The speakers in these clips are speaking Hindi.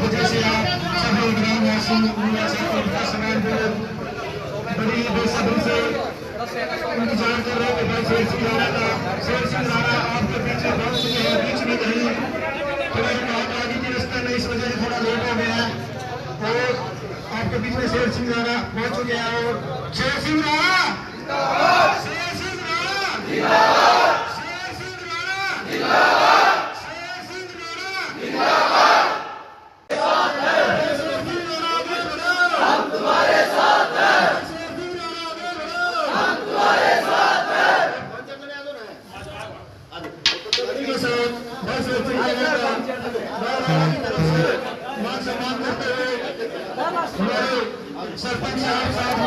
वजह से आप सभी ग्रामवासी बड़ी बेसब्री से इंतजार कर रहे हैं भाई शेर सिंह राणा का। शेर सिंह राणा आपके पीछे बहुत चुके हैं, बीच में कहीं थोड़ा आगे की रास्ता नहीं, इस वजह से थोड़ा लेट हो गया है। और आपके बीच में शेर सिंह राणा पहुंच चुके हैं। और शेर सिंह राणा, शेर सिंह राणा, शेर सिंह राणा, शेर सिंह राणा।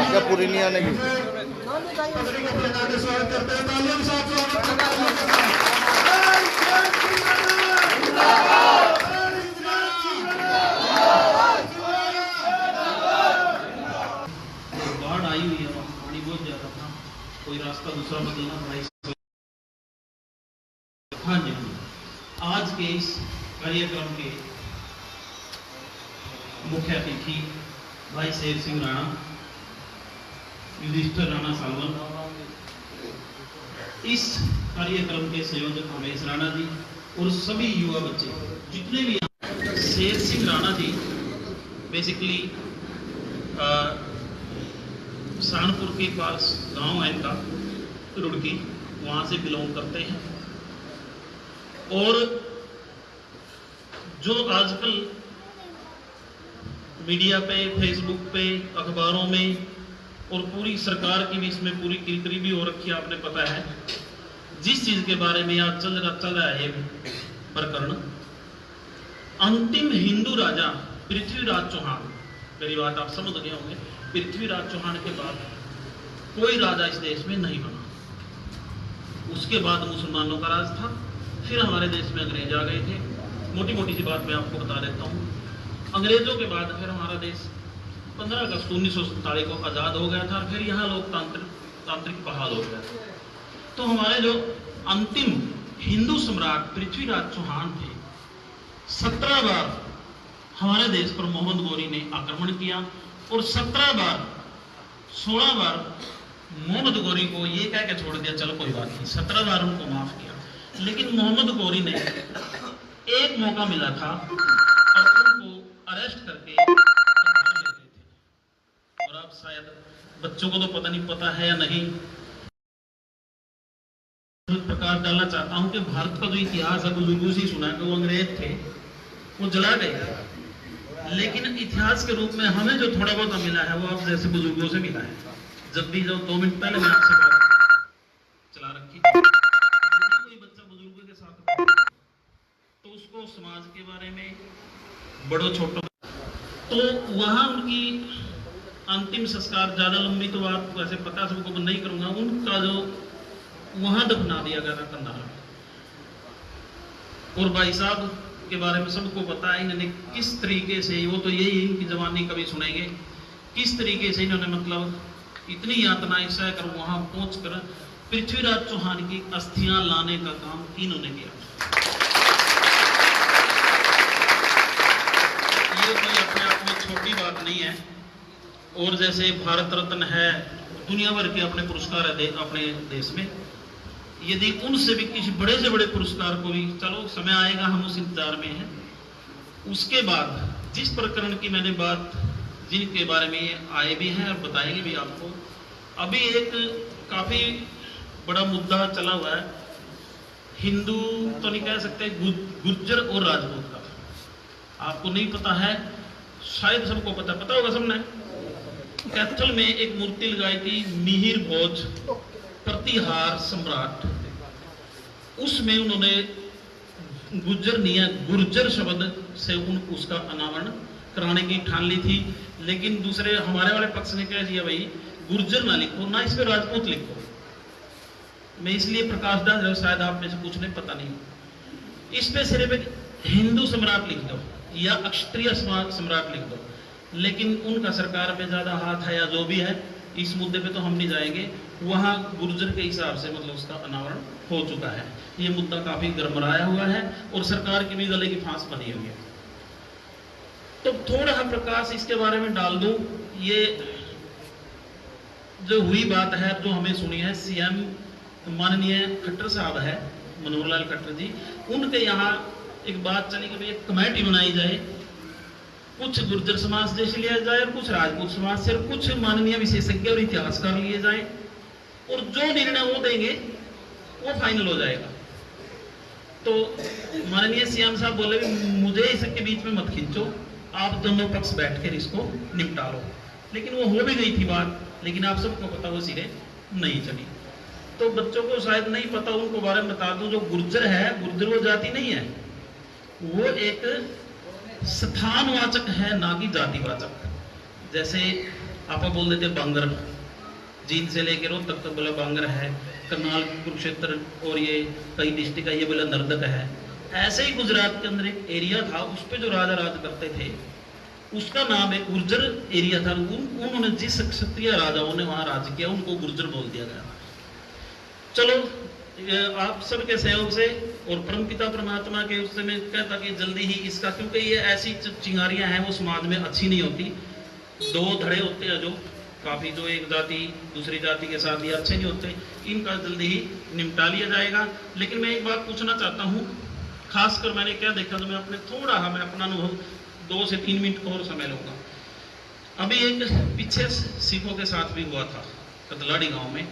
क्या पूरी नहीं आने की स्वागत करते हैं, तालियों के साथ स्वागत करते हैं। बाढ़ आई हुई है, पानी बहुत ज्यादा था, कोई रास्ता दूसरा बदलना पड़ा। हाँ जी, आज के इस कार्यक्रम के मुख्य अतिथि भाई शेर सिंह राणा, युधिष्ठिर राणा सालवन, इस कार्यक्रम के संयोजक रमेश राणा जी और सभी युवा बच्चे जितने भी। शेर सिंह राणा जी बेसिकली सहारनपुर के पास गांव है इनका रुड़की, वहां से बिलोंग करते हैं। और जो आजकल मीडिया पे, फेसबुक पे, अखबारों में और पूरी सरकार की भी इसमें पूरी किरकिरी भी हो रखी है, आपने पता है जिस चीज के बारे में आज चल रहा है ये प्रकरण। अंतिम हिंदू राजा पृथ्वीराज चौहान, मेरी बात आप समझ गए होंगे, पृथ्वीराज चौहान के बाद कोई राजा इस देश में नहीं बना। उसके बाद मुसलमानों का राज था, फिर हमारे देश में अंग्रेज आ गए थे। मोटी मोटी सी बात मैं आपको बता देता हूँ। अंग्रेजों के बाद फिर हमारा देश 15 अगस्त 1947 को आजाद हो गया था, और फिर यहाँ लोकतांत्रिक बहाल हो गया था। तो हमारे जो अंतिम हिंदू सम्राट पृथ्वीराज चौहान थे, 17 बार हमारे देश पर मोहम्मद गौरी ने आक्रमण किया, और 16 बार मोहम्मद गौरी को ये कह के छोड़ दिया, चलो कोई बात नहीं, 17 बार उनको माफ किया। लेकिन मोहम्मद गौरी ने एक मौका मिला था और उनको अरेस्ट करके ले गए थे। और आप शायद बच्चों को तो पता नहीं, पता है या नहीं, प्रकाश डालना चाहता हूं कि भारत का जो इतिहास है बुजुर्गों से सुना कि वो अंग्रेज थे, वो जला गए, लेकिन इतिहास के रूप में हमें जो थोड़ा बहुत मिला है वो आप जैसे बुजुर्गों से मिला है। जब भी जो 2 मिनट पहले मैं आपसे बात चला रखी, कोई बच्चा बुजुर्गों के साथ तो उसको समाज के बारे में, बड़ों छोटों, तो वहां उनकी अंतिम संस्कार, ज्यादा लंबी तो बात वैसे पता सबको नहीं करूंगा, उनका जो वहां दफना दिया गया था कंधार। और भाई साहब के बारे में सबको पता है, इन्होंने किस तरीके से, वो तो यही इनकी जवानी कभी सुनेंगे, किस तरीके से इन्होंने मतलब इतनी यातनाएं सह कर वहां पहुंचकर पृथ्वीराज चौहान की अस्थियां लाने का काम इन्होंने किया। ये कोई अपने आप में छोटी बात नहीं है। और जैसे भारत रत्न है, दुनिया भर के अपने पुरस्कार है अपने देश में, यदि उनसे भी किसी बड़े से बड़े पुरस्कार को भी, चलो समय आएगा, हम उस इंतजार में हैं। उसके बाद जिस प्रकरण की मैंने बात, जिनके बारे में आए भी हैं और बताएंगे भी आपको, अभी एक काफी बड़ा मुद्दा चला हुआ है, हिंदू तो नहीं कह सकते, गुर्जर और राजपूत का। आपको नहीं पता है, शायद सबको पता होगा सबने। कैथल में एक मूर्ति लगाई थी, मिहिर भोज प्रतिहार सम्राट, उसमें उन्होंने गुर्जर शब्द से उसका अनावरण कराने की ठान ली थी। लेकिन दूसरे हमारे वाले पक्ष ने कह दिया, भाई गुर्जर ना लिखो, ना इस पे राजपूत लिखो। मैं इसलिए प्रकाश डाल रहा हूं, शायद आप में से कुछ ने पता नहीं, इस पे सिर्फ एक हिंदू सम्राट लिख दो या क्षत्रिय सम्राट लिख दो। लेकिन उनका सरकार पे ज्यादा हाथ है या जो भी है, इस मुद्दे पे तो हम नहीं जाएंगे। वहाँ गुर्जर के हिसाब से मतलब उसका अनावरण हो चुका है। ये मुद्दा काफी गरमराया हुआ है और सरकार की भी गले की फांस बनी हुई है। तो थोड़ा प्रकाश इसके बारे में डाल दूं। ये जो हुई बात है, जो हमें सुनी है, सीएम माननीय खट्टर साहब है, मनोहर लाल खट्टर जी, उनके यहाँ एक बात चली कि भाई एक कमेटी बनाई जाए, कुछ गुर्जर समाज से लिया जाए और कुछ राजपूत समाज से और कुछ माननीय विशेषज्ञ और इतिहासकार लिए जाए, और जो निर्णय वो देंगे वो फाइनल हो जाएगा। तो माननीय सीएम साहब बोले मुझे इसके बीच में मत खींचो, आप दोनों पक्ष बैठ कर इसको निपटा लो। लेकिन वो हो भी गई थी बात, लेकिन आप सबको पता वो सिरे नहीं चली। तो बच्चों को शायद नहीं पता, उनको बारे में बता दूं, जो गुर्जर है, गुर्जर वो जाति नहीं है, वो एक स्थानवाचक है, ना कि जातिवाचक। जैसे आप बोल देते बांगर, जींद से लेकर रोहतक तक बोला बांगर है, करनाल, कुरुक्षेत्र और ये कई डिस्ट्रिक्ट है, ये बोला नर्दक है। ऐसे ही गुजरात के अंदर एक एरिया था, उस पर जो राजा राज करते थे उसका नाम एक गुर्जर एरिया था। उन्होंने जिस क्षत्रिय राजाओं ने वहां राज किया उनको गुर्जर बोल दिया गया। चलो आप सबके सहयोग से और परमपिता परमात्मा के उससे मैं कहता कि जल्दी ही इसका, क्योंकि ये ऐसी चिंगारियां हैं वो समाज में अच्छी नहीं होती। दो धड़े होते हैं जो काफी, जो एक जाति दूसरी जाति के साथ ये अच्छे नहीं होते, इनका जल्दी ही निपटा लिया जाएगा। लेकिन मैं एक बात पूछना चाहता हूँ, खासकर मैंने क्या देखा, तो मैं अपने थोड़ा मैं अपना अनुभव 2 से 3 मिनट और समय लूंगा। अभी एक पीछे सिखों के साथ भी हुआ था कतलाड़ी गांव में,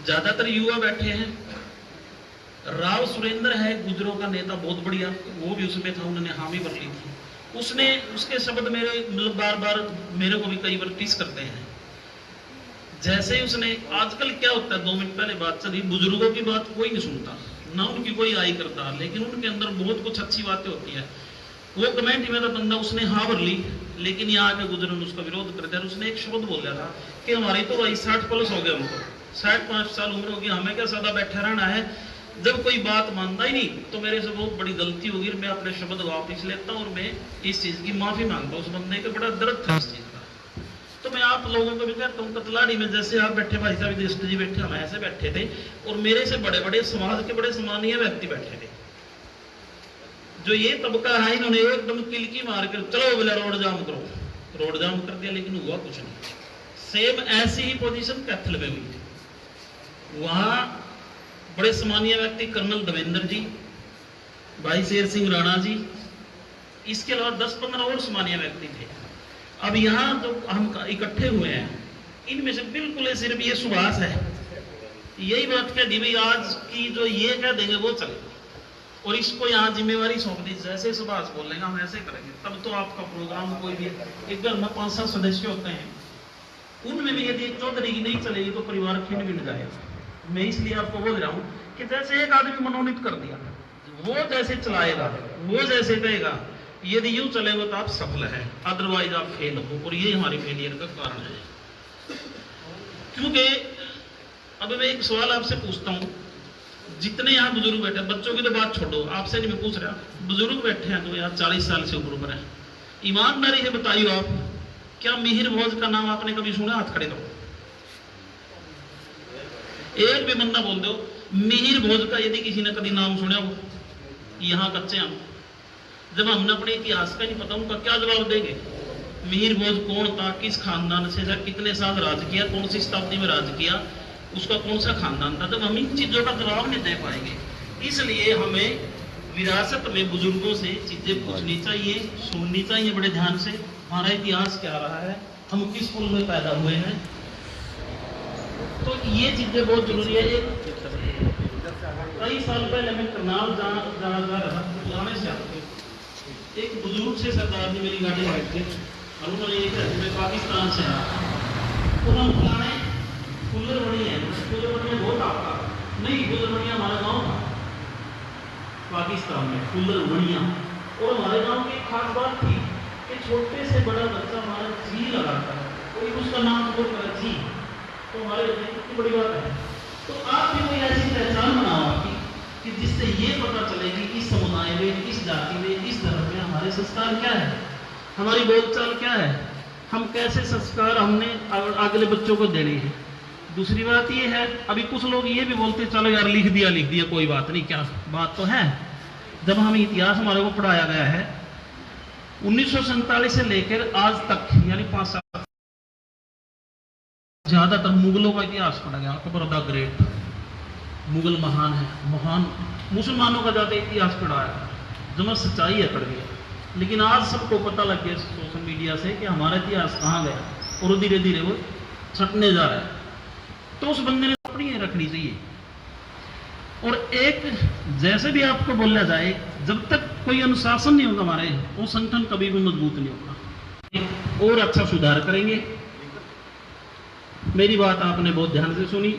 ज्यादातर युवा बैठे हैं। राव सुरेंद्र है गुजरों का नेता, बहुत बढ़िया, वो भी उसमें था, उन्होंने हामी भर ली थी। उसने उसके शब्द मेरे मतलब बार बार मेरे को भी कई बार टीस करते हैं। जैसे ही उसने, आजकल क्या होता है, 2 मिनट पहले बात चली, बुजुर्गों की बात कोई नहीं सुनता, ना उनकी कोई आई करता, लेकिन उनके अंदर बहुत कुछ अच्छी बातें होती है। वो कमेटी में तो बंदा उसने हाँ भर ली, लेकिन यहाँ के गुजरों ने उसका विरोध कर दिया। उसने एक शब्द बोल दिया था कि हमारी तो भाई 60 प्लस हो गया, हमको 65 साल उम्र होगी, हमें क्या सदा बैठे रहना है। जब कोई बात मानता ही नहीं तो मेरे से बहुत बड़ी गलती होगी, मैं अपने शब्द वापस लेता हूँ और मैं इस चीज की माफी मांगता हूँ। उस बंदे का बड़ा दर्द था इस चीज का। तो मैं आप लोगों को भी कहता हूँ, कतलाड़ी में जैसे आप बैठे, भाई साहब देष्ट जी बैठे, हम ऐसे बैठे थे, और मेरे से बड़े बड़े समाज के बड़े सम्मानीय व्यक्ति बैठे थे। जो ये तबका है, इन्होंने एकदम किलकी मार कर चलो बोला रोड जाम करो, रोड जाम कर दिया, लेकिन हुआ कुछ नहीं। सेम ऐसी ही पोजीशन कैथल में हुई थी। वहां बड़े सम्मानीय व्यक्ति कर्नल देवेंद्र जी, भाई शेर सिंह राणा जी, इसके अलावा 10-15 और सम्मानीय व्यक्ति थे। अब यहाँ जो हम इकट्ठे हुए हैं, इनमें से बिल्कुल सिर्फ ये सुभाष है, यही बात कह दी भाई आज की जो ये कह देंगे वो चलेगा, और इसको यहाँ जिम्मेवारी सौंप दी, जैसे सुभाष बोलेगा हम ऐसे करेंगे। तब तो आपका प्रोग्राम कोई भी, एक घर में 5-7 सदस्य होते हैं, उनमें भी यदि एक चौधरी की नहीं चलेगी तो परिवार खिंड मिल जाएगा। मैं इसलिए आपको बोल रहा हूँ कि जैसे एक आदमी मनोनीत कर दिया, वो जैसे चलाएगा, वो जैसे कहेगा, यदि यूं चलेगा तो आप सफल है, अदरवाइज आप फेल हो, और ये हमारी फेलियर का कारण है। क्योंकि अब मैं एक सवाल आपसे पूछता हूँ, जितने यहाँ बुजुर्ग बैठे, बच्चों की तो बात छोड़ो, आपसे नहीं मैं पूछ रहा, बुजुर्ग बैठे हैं जो यहाँ 40 साल से ऊपर है, ईमानदारी से बताइए आप, क्या मिहिर भोज का नाम आपने कभी सुना? हाथ खड़े करो, एक भी बंदा बोल दो मिहिर भोज का यदि किसी ने कभी नाम सुना हो। यहाँ कच्चे हम, जब हमने अपने इतिहास का नहीं पता, उनका क्या जवाब देंगे? मिहिर भोज कौन था, किस खानदान से था, कितने साल राज किया, कौन सी शताब्दी में राज किया, उसका कौन सा खानदान था? जब हम इन चीजों का जवाब नहीं दे पाएंगे, इसलिए हमें विरासत में बुजुर्गों से चीजें पूछनी चाहिए, सुननी चाहिए बड़े ध्यान से। हमारा इतिहास क्या रहा है, हम किस कुल में पैदा हुए हैं, तो ये चीजें बहुत जरूरी है। कई साल पहले मैं करनाल जा रहा, जाने से एक बुजुर्ग से सरदार ने मेरी गाड़ी बैठ के, और उन्होंने ये कहा मैं पाकिस्तान से आया, तो हम पुराने फुल्लरवड़ी है, फुल्लरवड़ी बहुत आपका नहीं, फुल्लरवड़िया हमारा गाँव था पाकिस्तान में, फुल्लरवड़िया। और हमारे गाँव की एक खास बात थी कि छोटे से बड़ा बच्चा हमारा जी लगाता है, कोई उसका नाम बोल कर जी, तो हमारे लिए कितनी बड़ी बात है। तो आप भी कोई ऐसी पहचान बनाओ आपकी कि जिससे ये पता चले कि इस समुदाय में, इस जाति में, इस धर्म में हमारे संस्कार क्या है, हमारी बोलचाल क्या है, हम कैसे संस्कार हमने अगले बच्चों को देने हैं। दूसरी बात ये है, अभी कुछ लोग ये भी बोलते चलो यार लिख दिया कोई बात नहीं, क्या बात तो है। जब हम इतिहास हमारे को पढ़ाया गया है 1947 से लेकर आज तक, यानी 5 साल ज्यादातर मुगलों का इतिहास पढ़ा गया। अकबर द ग्रेट, मुगल महान है, महान मुसलमानों का ज्यादा इतिहास पढ़ाया, जब सच्चाई है पढ़ गया। लेकिन आज सबको पता लग गया सोशल मीडिया से कि हमारा इतिहास कहाँ गया, और धीरे धीरे वो छटने जा रहा है। तो उस बंदे ने अपनी रखनी चाहिए। और एक जैसे भी आपको बोला जाए, जब तक कोई अनुशासन नहीं होगा हमारे, वो संगठन कभी भी मजबूत नहीं होगा। और अच्छा सुधार करेंगे। मेरी बात आपने बहुत ध्यान से सुनी,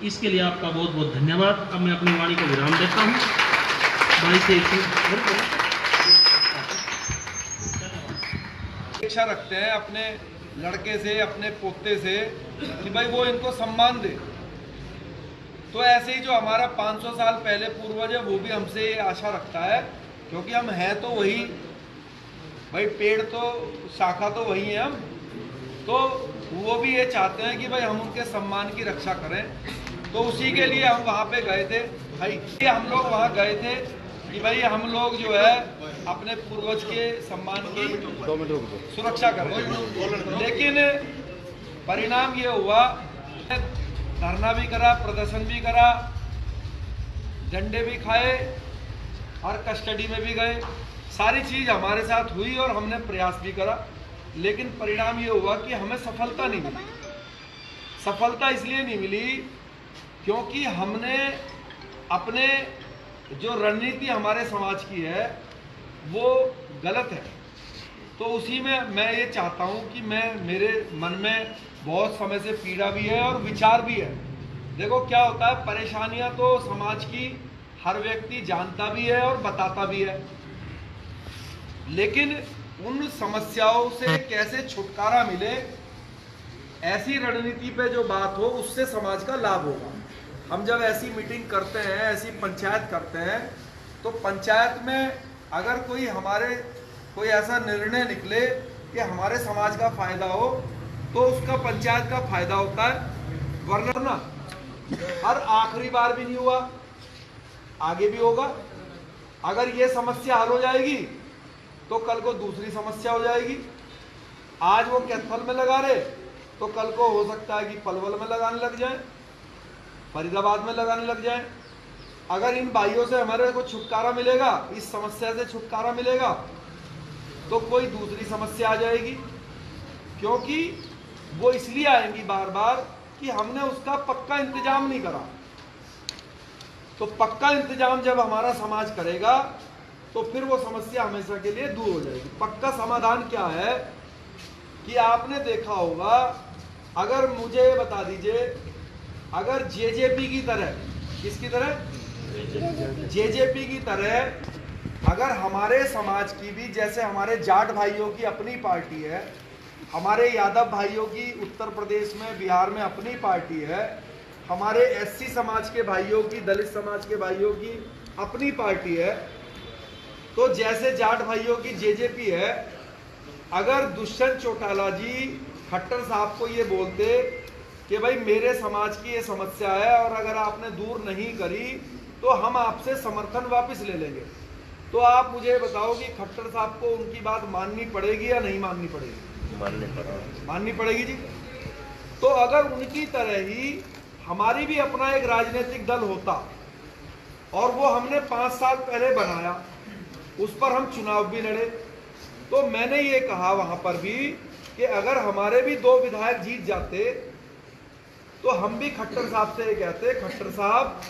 इसके लिए आपका बहुत बहुत धन्यवाद। अब मैं अपनी वाणी को विराम देता हूँ। अपेक्षा रखते हैं अपने लड़के से, अपने पोते से कि भाई वो इनको सम्मान दे। तो ऐसे ही जो हमारा 500 साल पहले पूर्वज है वो भी हमसे ये आशा रखता है, क्योंकि हम हैं तो वही भाई, पेड़ तो शाखा तो वही है हम, तो वो भी ये चाहते हैं कि भाई हम उनके सम्मान की रक्षा करें। तो उसी के लिए हम वहाँ पे गए थे भाई, हम लोग वहाँ गए थे कि भाई हम लोग जो है अपने पूर्वज के सम्मान की सुरक्षा करें। लेकिन परिणाम ये हुआ, धरना भी करा, प्रदर्शन भी करा, डंडे भी खाए और कस्टडी में भी गए, सारी चीज हमारे साथ हुई और हमने प्रयास भी करा। लेकिन परिणाम ये हुआ कि हमें सफलता नहीं मिली। सफलता इसलिए नहीं मिली क्योंकि हमने अपने जो रणनीति हमारे समाज की है वो गलत है। तो उसी में मैं ये चाहता हूँ कि मेरे मन में बहुत समय से पीड़ा भी है और विचार भी है। देखो क्या होता है, परेशानियां तो समाज की हर व्यक्ति जानता भी है और बताता भी है, लेकिन उन समस्याओं से कैसे छुटकारा मिले, ऐसी रणनीति पे जो बात हो उससे समाज का लाभ होगा। हम जब ऐसी मीटिंग करते हैं, ऐसी पंचायत करते हैं, तो पंचायत में अगर कोई ऐसा निर्णय निकले कि हमारे समाज का फायदा हो तो उसका पंचायत का फायदा होता है। वरना हर आखिरी बार भी नहीं हुआ, आगे भी होगा। अगर ये समस्या हल हो जाएगी तो कल को दूसरी समस्या हो जाएगी। आज वो कैथल में लगा रहे तो कल को हो सकता है कि पलवल में लगाने लग जाए, फरीदाबाद में लगाने लग जाए। अगर इन भाइयों से हमारे को छुटकारा मिलेगा, इस समस्या से छुटकारा मिलेगा, तो कोई दूसरी समस्या आ जाएगी। क्योंकि वो इसलिए आएंगी बार बार कि हमने उसका पक्का इंतजाम नहीं करा। तो पक्का इंतजाम जब हमारा समाज करेगा तो फिर वो समस्या हमेशा के लिए दूर हो जाएगी। पक्का समाधान क्या है कि आपने देखा होगा, अगर मुझे बता दीजिए, अगर जेजेपी की तरह, किसकी तरह, जेजेपी की तरह अगर हमारे समाज की भी, जैसे हमारे जाट भाइयों की अपनी पार्टी है, हमारे यादव भाइयों की उत्तर प्रदेश में, बिहार में अपनी पार्टी है, हमारे एससी समाज के भाइयों की, दलित समाज के भाइयों की अपनी पार्टी है, तो जैसे जाट भाइयों की जेजेपी है, अगर दुष्यंत चौटाला जी खट्टर साहब को ये बोलते कि भाई मेरे समाज की ये समस्या है और अगर आपने दूर नहीं करी तो हम आपसे समर्थन वापस ले लेंगे, तो आप मुझे बताओ कि खट्टर साहब को उनकी बात माननी पड़ेगी या नहीं माननी पड़ेगी? माननी पड़ेगी जी। तो अगर उनकी तरह ही हमारी भी अपना एक राजनीतिक दल होता और वो हमने 5 साल पहले बनाया, उस पर हम चुनाव भी लड़े, तो मैंने ये कहा वहां पर भी कि अगर हमारे भी 2 विधायक जीत जाते तो हम भी खट्टर साहब से ये कहते, खट्टर साहब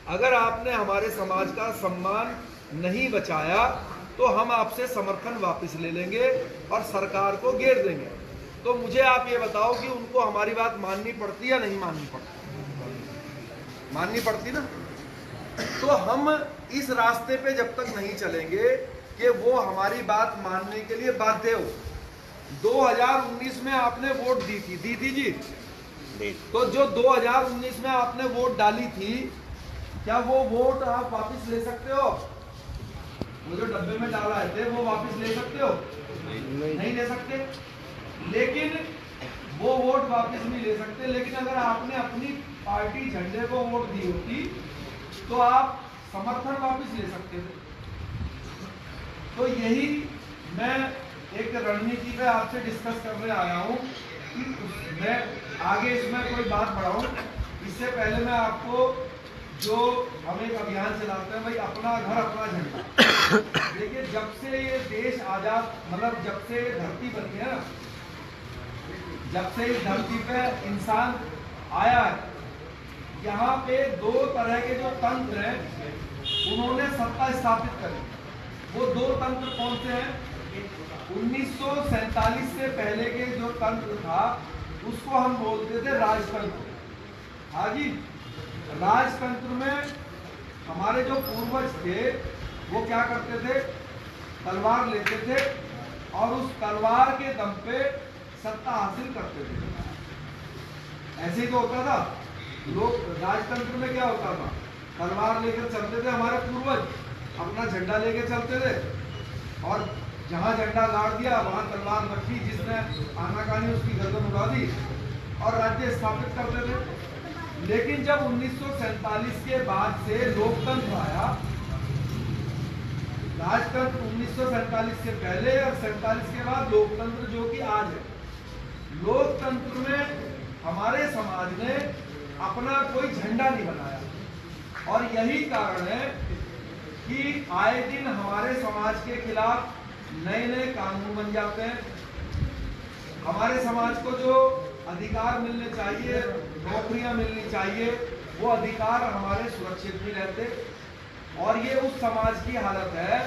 अगर आपने हमारे समाज का सम्मान नहीं बचाया तो हम आपसे समर्थन वापस ले लेंगे और सरकार को घेर देंगे। तो मुझे आप ये बताओ कि उनको हमारी बात माननी पड़ती या नहीं माननी पड़ती? माननी पड़ती ना। तो हम इस रास्ते पे जब तक नहीं चलेंगे कि वो हमारी बात मानने के लिए बाध्य हो। 2019 में आपने वोट दी थी जी, तो जो 2019 में आपने वोट डाली थी, क्या वो वोट आप वापस ले सकते हो? वो जो डब्बे में डाला है थे वो वापस ले सकते हो? नहीं ले सकते। लेकिन वो वोट वापस नहीं ले सकते। लेकिन अगर आपने अपनी पार्टी झंडे को वोट दी होती तो आप समर्थन वापस ले सकते थे। तो यही मैं एक रणनीति पे आपसे डिस्कस करने आया हूँ कि मैं आगे इसमें कोई बात बढ़ाऊं, इससे पहले मैं आपको जो हम एक अभियान चलाते हैं भाई अपना घर अपना झंडा। देखिए जब से ये देश आजाद मतलब जब से ये धरती बनी है ना, जब से इस धरती पे इंसान आया है, यहाँ पे दो तरह के जो तंत्र हैं उन्होंने सत्ता स्थापित करी। वो दो तंत्र कौन से हैं? 1947 से पहले के जो तंत्र था उसको हम बोलते थे राजतंत्र। हाँ जी, राजतंत्र में हमारे जो पूर्वज थे वो क्या करते थे? तलवार लेते थे और उस तलवार के दम पे सत्ता हासिल करते थे। ऐसे ही तो होता था। लोग राजतंत्र में क्या होता था? तलवार लेकर चलते थे हमारे पूर्वज, अपना झंडा लेकर चलते थे और जहां झंडा गाड़ दिया वहां तलवार रखी, जिसने आनाकानी उसकी गर्दन उड़ा दी और राज्य स्थापित करते थे। लेकिन जब 1947 के बाद से लोकतंत्र आया, राजतंत्र 1947 से पहले और 47 के बाद लोकतंत्र जो कि आज है, लोकतंत्र में हमारे समाज ने अपना कोई झंडा नहीं बनाया और यही कारण है कि आए दिन हमारे समाज के खिलाफ नए नए कानून बन जाते हैं। हमारे समाज को जो अधिकार मिलने चाहिए, नौकरियां मिलनी चाहिए, वो अधिकार हमारे सुरक्षित नहीं रहते। और ये उस समाज की हालत है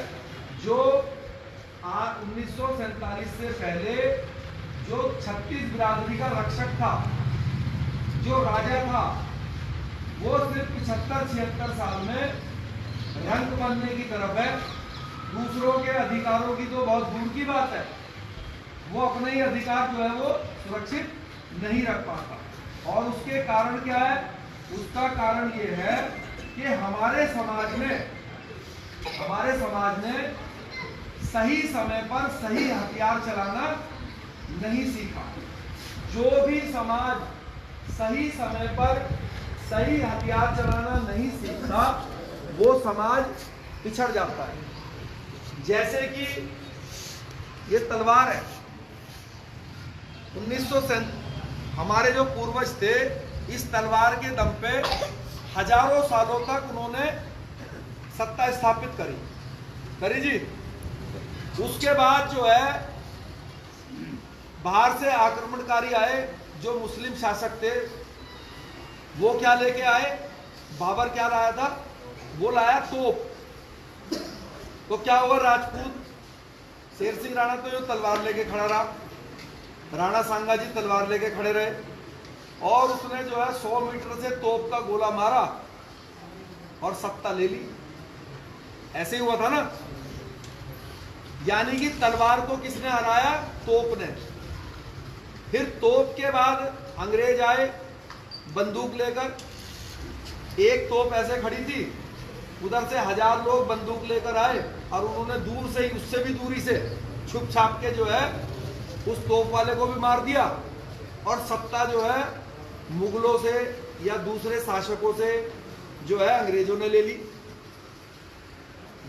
जो 1947 से पहले जो 36 बिरादरी का रक्षक था, जो राजा था, वो सिर्फ 75-76 साल में रंग बनने की तरफ है। दूसरों के अधिकारों की तो बहुत दूर की बात है, वो अपने ही अधिकार जो है वो सुरक्षित नहीं रख पाता। और उसके कारण क्या है? उसका कारण ये है कि हमारे समाज ने सही समय पर सही हथियार चलाना नहीं सीखा। जो भी समाज सही समय पर सही हथियार चलाना नहीं सीखता वो समाज पिछड़ जाता है। जैसे कि ये तलवार है, 1900 हमारे जो पूर्वज थे इस तलवार के दम पे हजारों सालों तक उन्होंने सत्ता स्थापित करी जी। उसके बाद जो है बाहर से आक्रमणकारी आए, जो मुस्लिम शासक थे, वो क्या लेके आए? बाबर क्या लाया था? वो लाया तोप। तो क्या हुआ? राजपूत शेर सिंह राणा तो जो तलवार लेके खड़ा रहा, राणा सांगा जी तलवार लेके खड़े रहे और उसने जो है 100 मीटर से तोप का गोला मारा और सत्ता ले ली। ऐसे ही हुआ था ना। यानी कि तलवार को किसने हराया? तोप ने। फिर तोप के बाद अंग्रेज आए बंदूक लेकर। एक तोप ऐसे खड़ी थी, उधर से 1000 लोग बंदूक लेकर आए और उन्होंने दूर से ही, उससे भी दूरी से छुप छाप के जो है उस तोप वाले को भी मार दिया और सत्ता जो है मुगलों से या दूसरे शासकों से जो है अंग्रेजों ने ले ली।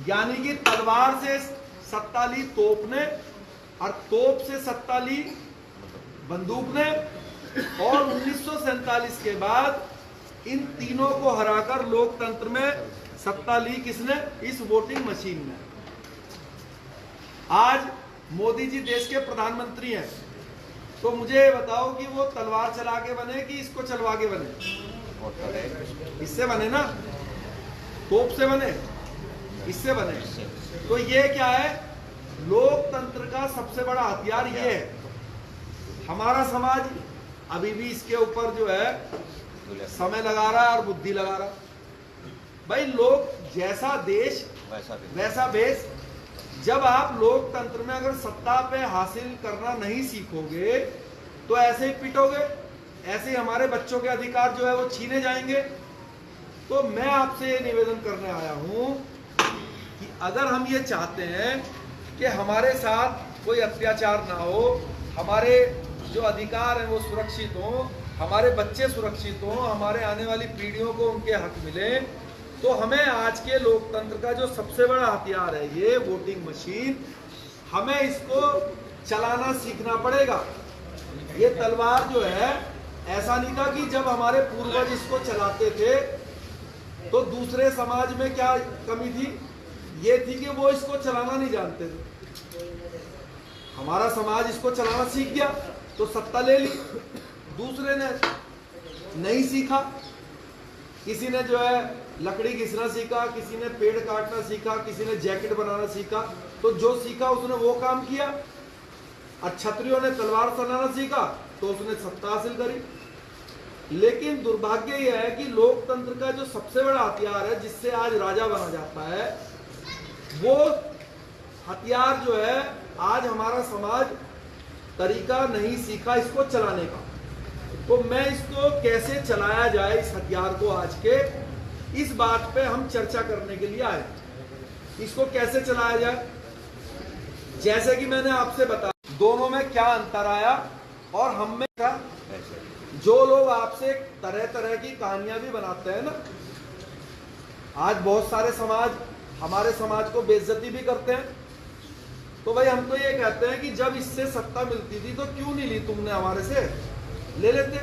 यानी कि तलवार से सत्ता ली तोप ने और तोप से सत्ता ली बंदूक ने। और 1947 के बाद इन तीनों को हराकर लोकतंत्र में सत्ता ली किसने? इस वोटिंग मशीन ने। आज मोदी जी देश के प्रधानमंत्री हैं, तो मुझे बताओ कि वो तलवार चला के बने कि इसको चलवा के बने? इससे बने ना, तोप से बने, इससे बने। तो ये क्या है? लोकतंत्र का सबसे बड़ा हथियार ये है। हमारा समाज अभी भी इसके ऊपर जो है समय लगा रहा है और बुद्धि लगा रहा है। भाई लोग जैसा देश वैसा भेष। जब आप लोकतंत्र में अगर सत्ता पे हासिल करना नहीं सीखोगे तो ऐसे ही पिटोगे, ऐसे ही हमारे बच्चों के अधिकार जो है वो छीने जाएंगे। तो मैं आपसे ये निवेदन करने आया हूं कि अगर हम ये चाहते हैं कि हमारे साथ कोई अत्याचार ना हो, हमारे जो अधिकार हैं वो सुरक्षित हों, हमारे बच्चे सुरक्षित हों, हमारे आने वाली पीढ़ियों को उनके हक मिले, तो हमें आज के लोकतंत्र का जो सबसे बड़ा हथियार है ये वोटिंग मशीन, हमें इसको चलाना सीखना पड़ेगा। ये तलवार जो है, ऐसा नहीं था कि जब हमारे पूर्वज इसको चलाते थे तो दूसरे समाज में क्या कमी थी, ये थी कि वो इसको चलाना नहीं जानते थे। हमारा समाज इसको चलाना सीख गया तो सत्ता ले ली, दूसरे ने नहीं सीखा, किसी ने जो है लकड़ी घिसना सीखा, किसी ने पेड़ काटना सीखा, किसी ने जैकेट बनाना सीखा, तो जो सीखा उसने वो काम किया। और क्षत्रियों ने तलवार चलाना सीखा तो उसने सत्ता हासिल करी। लेकिन दुर्भाग्य यह है कि लोकतंत्र का जो सबसे बड़ा हथियार है, जिससे आज राजा बना जाता है, वो हथियार जो है आज हमारा समाज तरीका नहीं सीखा इसको चलाने का। तो मैं इसको कैसे चलाया जाए, इस हथियार को, आज के इस बात पे हम चर्चा करने के लिए आए। इसको कैसे चलाया जाए, जैसे कि मैंने आपसे बताया दोनों में क्या अंतर आया, और हम में क्या, जो लोग आपसे तरह तरह की कहानियां भी बनाते हैं ना, आज बहुत सारे समाज हमारे समाज को बेइज्जती भी करते हैं, तो भाई हम तो ये कहते हैं कि जब इससे सत्ता मिलती थी तो क्यों नहीं ली तुमने, हमारे से ले लेते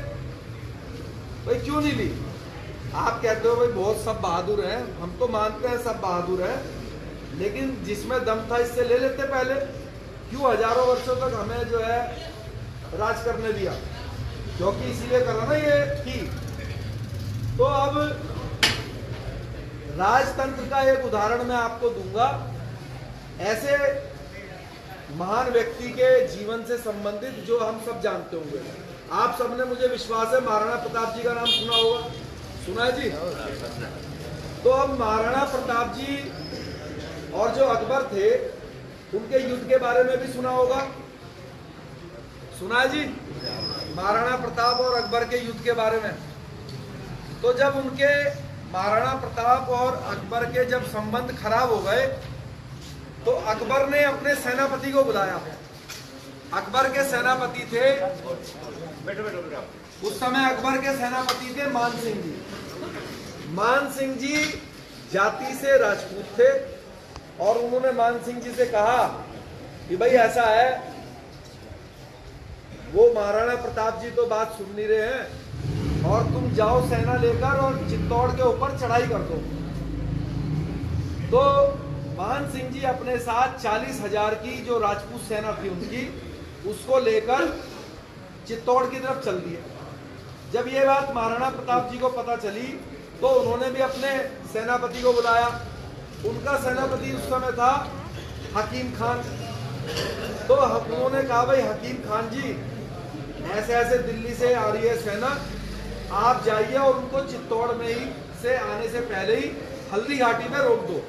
भाई, क्यों नहीं ली। आप कहते हो भाई बहुत सब बहादुर हैं, हम तो मानते हैं सब बहादुर हैं, लेकिन जिसमें दम था इससे ले लेते पहले, क्यों हजारों वर्षों तक हमें जो है राज करने दिया, क्योंकि इसीलिए करा ना ये थी। तो अब राजतंत्र का एक उदाहरण मैं आपको दूंगा, ऐसे महान व्यक्ति के जीवन से संबंधित जो हम सब जानते होंगे। आप सबने, मुझे विश्वास है, महाराणा प्रताप जी का नाम सुना होगा, सुना है जी। तो अब महाराणा प्रताप जी और जो अकबर थे उनके युद्ध के बारे में भी सुना होगा, सुना है जी, महाराणा प्रताप और अकबर के युद्ध के बारे में। तो जब उनके महाराणा प्रताप और अकबर के जब संबंध खराब हो गए तो अकबर ने अपने सेनापति को बुलाया। अकबर के सेनापति थे, उस समय अकबर के सेनापति थे मान सिंह जी। मान सिंह जी जाति से राजपूत थे और उन्होंने मान सिंह जी से कहा कि भाई ऐसा है, वो महाराणा प्रताप जी तो बात सुन नहीं रहे हैं और तुम जाओ सेना लेकर और चित्तौड़ के ऊपर चढ़ाई कर दो। तो मान सिंह जी अपने साथ 40,000 की जो राजपूत सेना थी उनकी, उसको लेकर चित्तौड़ की तरफ चल दिए। जब ये बात महाराणा प्रताप जी को पता चली तो उन्होंने भी अपने सेनापति को बुलाया। उनका सेनापति उस समय था हकीम खान। तो उन्होंने कहा भाई हकीम खान जी, ऐसे ऐसे दिल्ली से आ रही है सेना, आप जाइए और उनको चित्तौड़ में ही से आने से पहले ही हल्दी घाटी में रोक दो।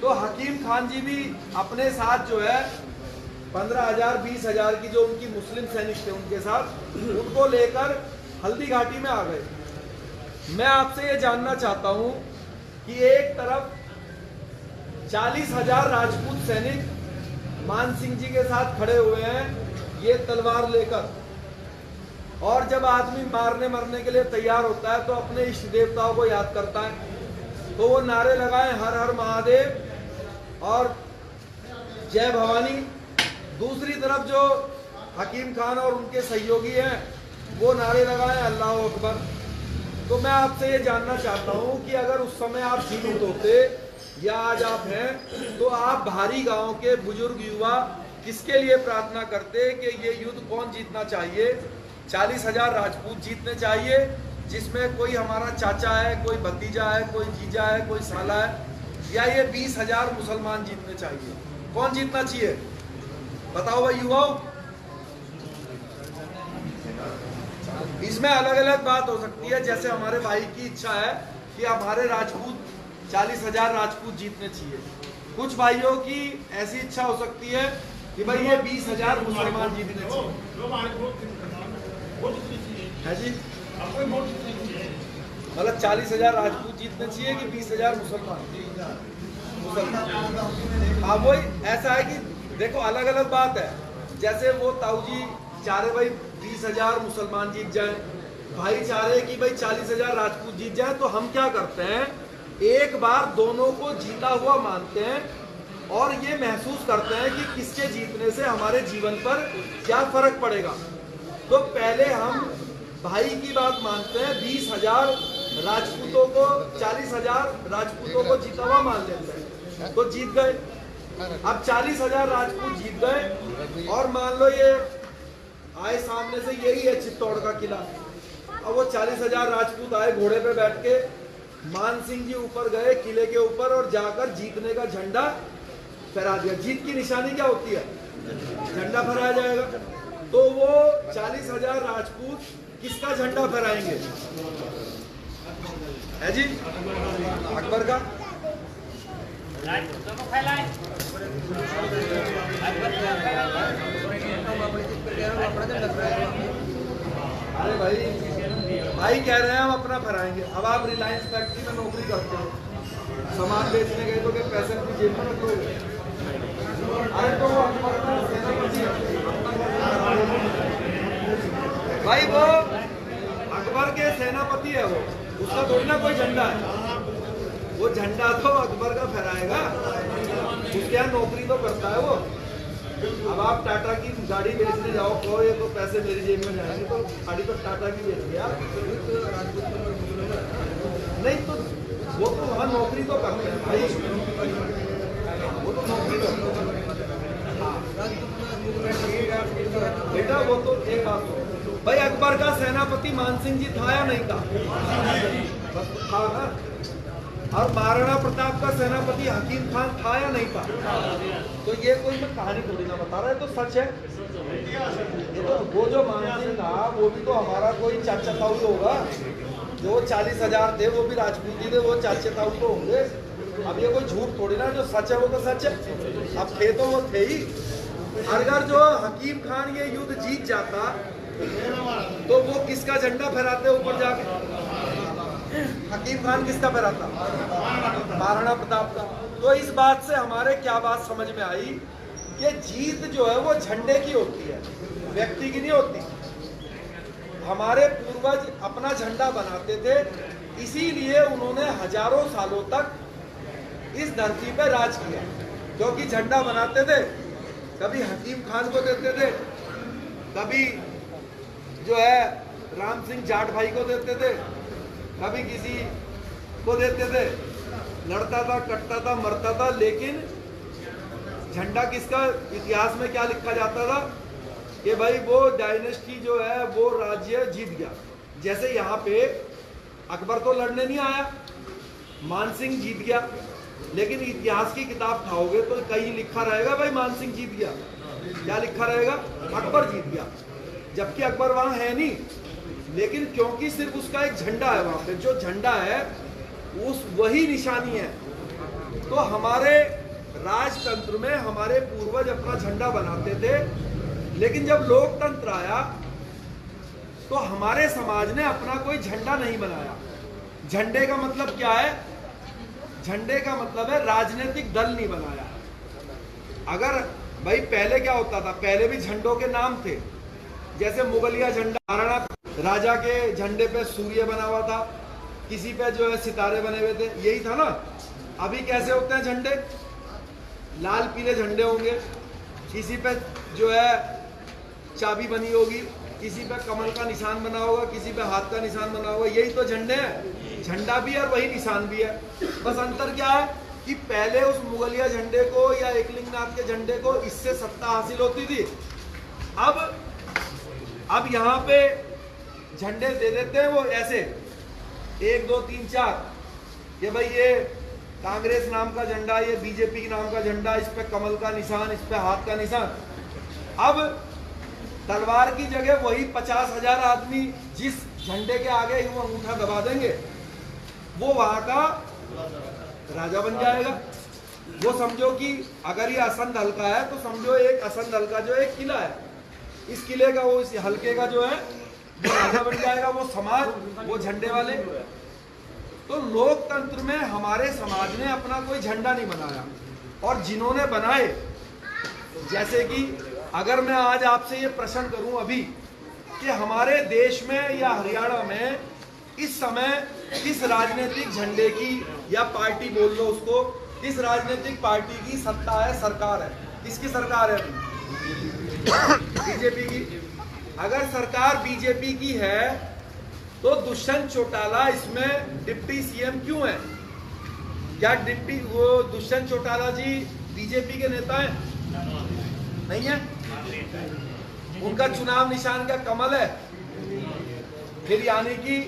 तो हकीम खान जी भी अपने साथ जो है 15,000 20,000 की जो उनकी मुस्लिम सैनिक थे उनके साथ, उनको लेकर हल्दी घाटी में आ गए। मैं आपसे ये जानना चाहता हूं कि एक तरफ 40,000 राजपूत सैनिक मान सिंह जी के साथ खड़े हुए हैं ये तलवार लेकर, और जब आदमी मारने मरने के लिए तैयार होता है तो अपने इष्ट देवताओं को याद करता है, तो वो नारे लगाए हर हर महादेव और जय भवानी। दूसरी तरफ जो हकीम खान और उनके सहयोगी हैं वो नारे लगाए अल्लाह अकबर। तो मैं आपसे ये जानना चाहता हूं कि अगर उस समय आप जीवित होते या आज आप हैं तो आप भारी गांव के बुजुर्ग युवा किसके लिए प्रार्थना करते कि ये युद्ध कौन जीतना चाहिए? 40,000 राजपूत जीतने चाहिए जिसमें कोई हमारा चाचा है, कोई भतीजा है, कोई जीजा है, कोई साला है, या ये 20,000 मुसलमान जीतने चाहिए? कौन जीतना चाहिए बताओ भाई युवाओं। इसमें अलग अलग बात हो सकती है, जैसे हमारे भाई की इच्छा है कि हमारे राजपूत 40,000 राजपूत जीतने चाहिए, कुछ भाइयों की ऐसी इच्छा हो सकती है कि भाई ये 20,000 मुसलमान जीतने चाहिए है जी। मतलब 40,000 राजपूत जीतने चाहिए कि 20,000 मुसलमान? हाँ वही, ऐसा है कि देखो अलग अलग बात है। जैसे वो ताऊ जी चाह रहे भाई 20,000 मुसलमान जीत जाए, भाई चाह रहे कि भाई 40,000 राजपूत जीत जाए, तो हम क्या करते हैं, एक बार दोनों को जीता हुआ मानते हैं और ये महसूस करते हैं कि किसके जीतने से हमारे जीवन पर क्या फर्क पड़ेगा। तो पहले हम भाई की बात मानते हैं, 20,000 राजपूतों को 40,000 राजपूतों को जीता हुआ मान लेते हैं, तो जीत गए। अब 40,000 राजपूत जीत गए और मान लो ये आए सामने से, यही है चित्तौड़ का किला। अब वो 40,000 राजपूत आए घोड़े पे बैठ के, मान सिंह जी ऊपर गए किले के ऊपर और जाकर जीतने का झंडा फहरा दिया। जीत की निशानी क्या होती है, झंडा फहराया जाएगा। तो वो 40,000 राजपूत किसका झंडा फहराएंगे, है जी, अकबर का। अरे भाई कह रहे हैं हम अपना फहराएंगे। अब आप रिलायंस फैक्ट्री में नौकरी करते हो, सामान बेचने गए तो क्या पैसे अपनी जेब में रखोगे? अरे तो अकबर का सेनापति भाई, वो अकबर के सेनापति है, वो उसका थोड़ी ना कोई झंडा है, वो झंडा तो अकबर का फहराएगा, उसके यहाँ नौकरी तो करता है वो। अब आप टाटा की गाड़ी बेचने जाओ, कहो ये तो पैसे मेरी जेब में जाएंगे, तो गाड़ी तो टाटा की बेच गया नहीं, तो वो तो वहाँ नौकरी तो करते हैं भाई, वो तो नौकरी करते हैं बेटा। वो तो एक बात हो भाई, अकबर का सेनापति मान सिंह जी था या नहीं था, बस था ना। और महाराणा प्रताप का सेनापति हकीम खान था या नहीं था। तो ये कोई मैं कहानी थोड़ी ना बता रहा है, तो सच है। ये तो वो जो मान सिंह था वो भी तो हमारा कोई चाचा ताऊ होगा, जो 40,000 थे वो भी राजपूती थे, वो चाचा ताऊ तो होंगे। अब ये कोई झूठ थोड़ी ना, जो सच है वो तो सच है। अब थे तो वो थे ही। अगर जो हकीम खान ये युद्ध जीत जाता तो वो किसका झंडा फहराते ऊपर जाके, हकीम खान किसका फहराता, महाराणा प्रताप का। तो इस बात से हमारे क्या बात समझ में आई कि जीत जो है वो झंडे की होती है, व्यक्ति की नहीं होती। हमारे पूर्वज अपना झंडा बनाते थे, इसीलिए उन्होंने हजारों सालों तक इस धरती पर राज किया, क्योंकि झंडा बनाते थे, कभी हकीम खान को देते थे, कभी जो है राम सिंह जाट भाई को देते थे, कभी किसी को देते थे। लड़ता था, कटता था, मरता था, लेकिन झंडा किसका, इतिहास में क्या लिखा जाता था कि भाई वो डायनेस्टी जो है वो राज्य जीत गया। जैसे यहाँ पे अकबर तो लड़ने नहीं आया, मान सिंह जीत गया, लेकिन इतिहास की किताब खाओगे तो कहीं लिखा रहेगा भाई मान सिंह जीत गया, क्या लिखा रहेगा, अकबर जीत गया, जबकि अकबर वहां है नहीं। लेकिन क्योंकि सिर्फ उसका एक झंडा है वहां पे, जो झंडा है उस वही निशानी है। तो हमारे राजतंत्र में हमारे पूर्वज अपना झंडा बनाते थे, लेकिन जब लोकतंत्र आया तो हमारे समाज ने अपना कोई झंडा नहीं बनाया। झंडे का मतलब क्या है, झंडे का मतलब है राजनीतिक दल नहीं बनाया। अगर भाई पहले क्या होता था, पहले भी झंडों के नाम थे, जैसे मुगलिया झंडा, महाराणा राजा के झंडे पे सूर्य बना हुआ था, किसी पे जो है सितारे बने हुए थे, यही था ना। अभी कैसे होते हैं झंडे, लाल पीले झंडे होंगे, किसी पे जो है चाबी बनी होगी, किसी पे कमल का निशान बना होगा, किसी पे हाथ का निशान बना होगा, यही तो झंडे हैं। झंडा भी है और वही निशान भी है, बस अंतर क्या है कि पहले उस मुगलिया झंडे को या एकलिंगनाथ के झंडे को इससे सत्ता हासिल होती थी। अब यहाँ पे झंडे दे देते हैं वो ऐसे 1 2 3 4 कि भाई ये कांग्रेस नाम का झंडा, ये बीजेपी नाम का झंडा, इस पे कमल का निशान, इस पे हाथ का निशान। अब तलवार की जगह वही 50,000 आदमी जिस झंडे के आगे वो अंगूठा दबा देंगे, वो वहां का राजा बन जाएगा। वो समझो कि अगर ये असंध हल्का है तो समझो एक असंध हल्का जो एक किला है, इस किले का वो इस हल्के का जो है वो राजा बन जाएगा, वो समाज, वो झंडे वाले। तो लोकतंत्र में हमारे समाज ने अपना कोई झंडा नहीं बनाया, और जिन्होंने बनाए, जैसे कि अगर मैं आज आपसे ये प्रश्न करूं अभी कि हमारे देश में या हरियाणा में इस समय किस राजनीतिक झंडे की या पार्टी बोल लो उसको, किस राजनीतिक पार्टी की सत्ता है, सरकार है, किसकी सरकार है? बीजेपी की। अगर सरकार बीजेपी की है तो दुष्यंत चौटाला इसमें डिप्टी सीएम क्यों है? क्या दुष्यंत चौटाला जी बीजेपी के नेता हैं? नहीं है। उनका चुनाव निशान क्या कमल है? फिर यानी कि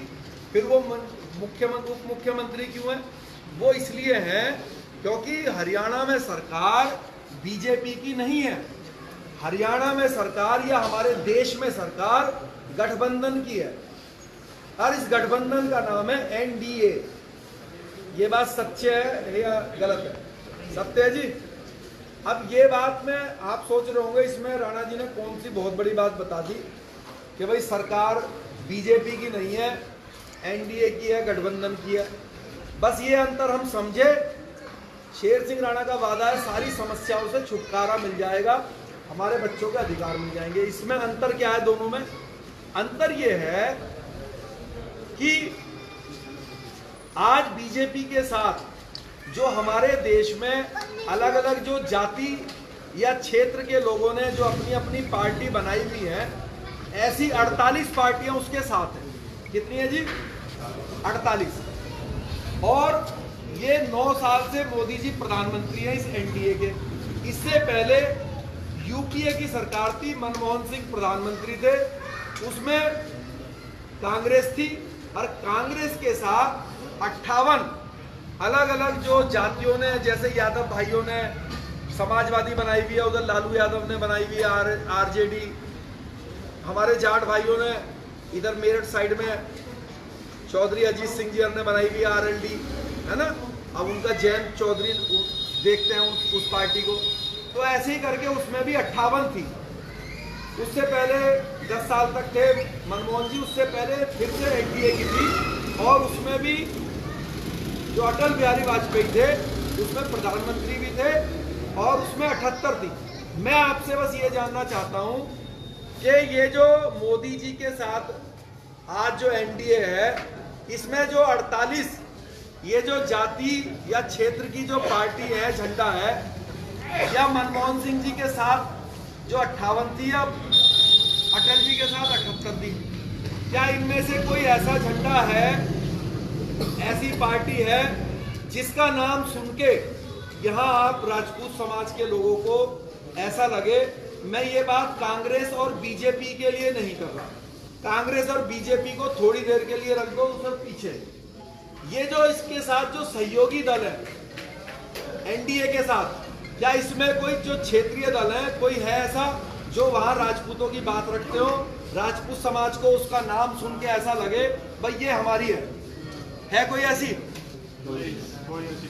फिर वो मुख्यमंत्री उप मुख्यमंत्री क्यों है? वो इसलिए है क्योंकि हरियाणा में सरकार बीजेपी की नहीं है। हरियाणा में सरकार या हमारे देश में सरकार गठबंधन की है और इस गठबंधन का नाम है एनडीए। ये बात सच्चे है या गलत है? सत्य है जी। अब ये बात में आप सोच रहे होंगे इसमें राणा जी ने कौन सी बहुत बड़ी बात बता दी कि भाई सरकार बीजेपी की नहीं है, एनडीए की है, गठबंधन की है। बस ये अंतर हम समझे। शेर सिंह राणा का वादा है सारी समस्याओं से छुटकारा मिल जाएगा, हमारे बच्चों के अधिकार मिल जाएंगे। इसमें अंतर क्या है दोनों में? अंतर ये है कि आज बीजेपी के साथ जो हमारे देश में अलग अलग जो जाति या क्षेत्र के लोगों ने जो अपनी अपनी पार्टी बनाई हुई है, ऐसी 48 पार्टियां उसके साथ हैं। कितनी है जी? 48। और ये 9 साल से मोदी जी प्रधानमंत्री हैं इस एनडीए के। इससे पहले यूपीए की सरकार थी, मनमोहन सिंह प्रधानमंत्री थे, उसमें कांग्रेस थी और कांग्रेस के साथ 58 अलग अलग जो जातियों ने, जैसे यादव भाइयों ने समाजवादी बनाई हुई है, उधर लालू यादव ने बनाई हुई है आरजेडी, हमारे जाट भाइयों ने इधर मेरठ साइड में चौधरी अजीत सिंह जी ने बनाई हुई है आरएलडी, है ना। अब उनका जयंत चौधरी देखते हैं उस पार्टी को। तो ऐसे ही करके उसमें भी 58 थी। उससे पहले 10 साल तक थे मनमोहन जी, उससे पहले फिर से एनडीए की थी और उसमें भी जो अटल बिहारी वाजपेयी थे उसमें प्रधानमंत्री भी थे और उसमें 78 थी। मैं आपसे बस ये जानना चाहता हूं कि ये जो मोदी जी के साथ आज जो एनडीए है, इसमें जो 48 ये जो जाति या क्षेत्र की जो पार्टी है, झंडा है, या मनमोहन सिंह जी के साथ जो 58 थी या अटल जी के साथ 78 थी, क्या इनमें से कोई ऐसा झंडा है, ऐसी पार्टी है जिसका नाम सुन के यहाँ आप राजपूत समाज के लोगों को ऐसा लगे? मैं ये बात कांग्रेस और बीजेपी के लिए नहीं कर रहा। कांग्रेस और बीजेपी को थोड़ी देर के लिए रख दो उधर पीछे। ये जो इसके साथ जो सहयोगी दल है एनडीए के साथ, क्या इसमें कोई जो क्षेत्रीय दल है, कोई है ऐसा जो वहां राजपूतों की बात रखते हो, राजपूत समाज को उसका नाम सुन के ऐसा लगे भाई ये हमारी है कोई ऐसी?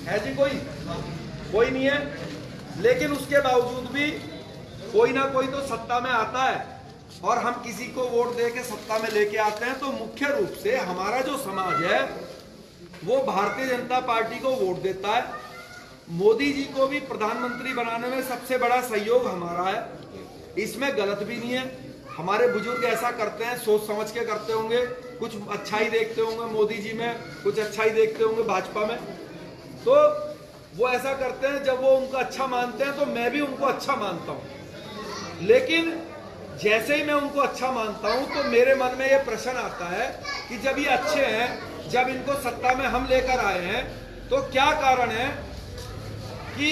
है जी कोई नहीं है। लेकिन उसके बावजूद भी कोई ना कोई तो सत्ता में आता है और हम किसी को वोट दे के सत्ता में लेके आते हैं। तो मुख्य रूप से हमारा जो समाज है वो भारतीय जनता पार्टी को वोट देता है। मोदी जी को भी प्रधानमंत्री बनाने में सबसे बड़ा सहयोग हमारा है, इसमें गलत भी नहीं है। हमारे बुजुर्ग ऐसा करते हैं, सोच समझ के करते होंगे, कुछ अच्छा ही देखते होंगे मोदी जी में, कुछ अच्छा ही देखते होंगे भाजपा में, तो वो ऐसा करते हैं। जब वो उनको अच्छा मानते हैं तो मैं भी उनको अच्छा मानता हूँ। लेकिन जैसे ही मैं उनको अच्छा मानता हूँ तो मेरे मन में ये प्रश्न आता है कि जब ये अच्छे हैं, जब इनको सत्ता में हम लेकर आए हैं, तो क्या कारण है कि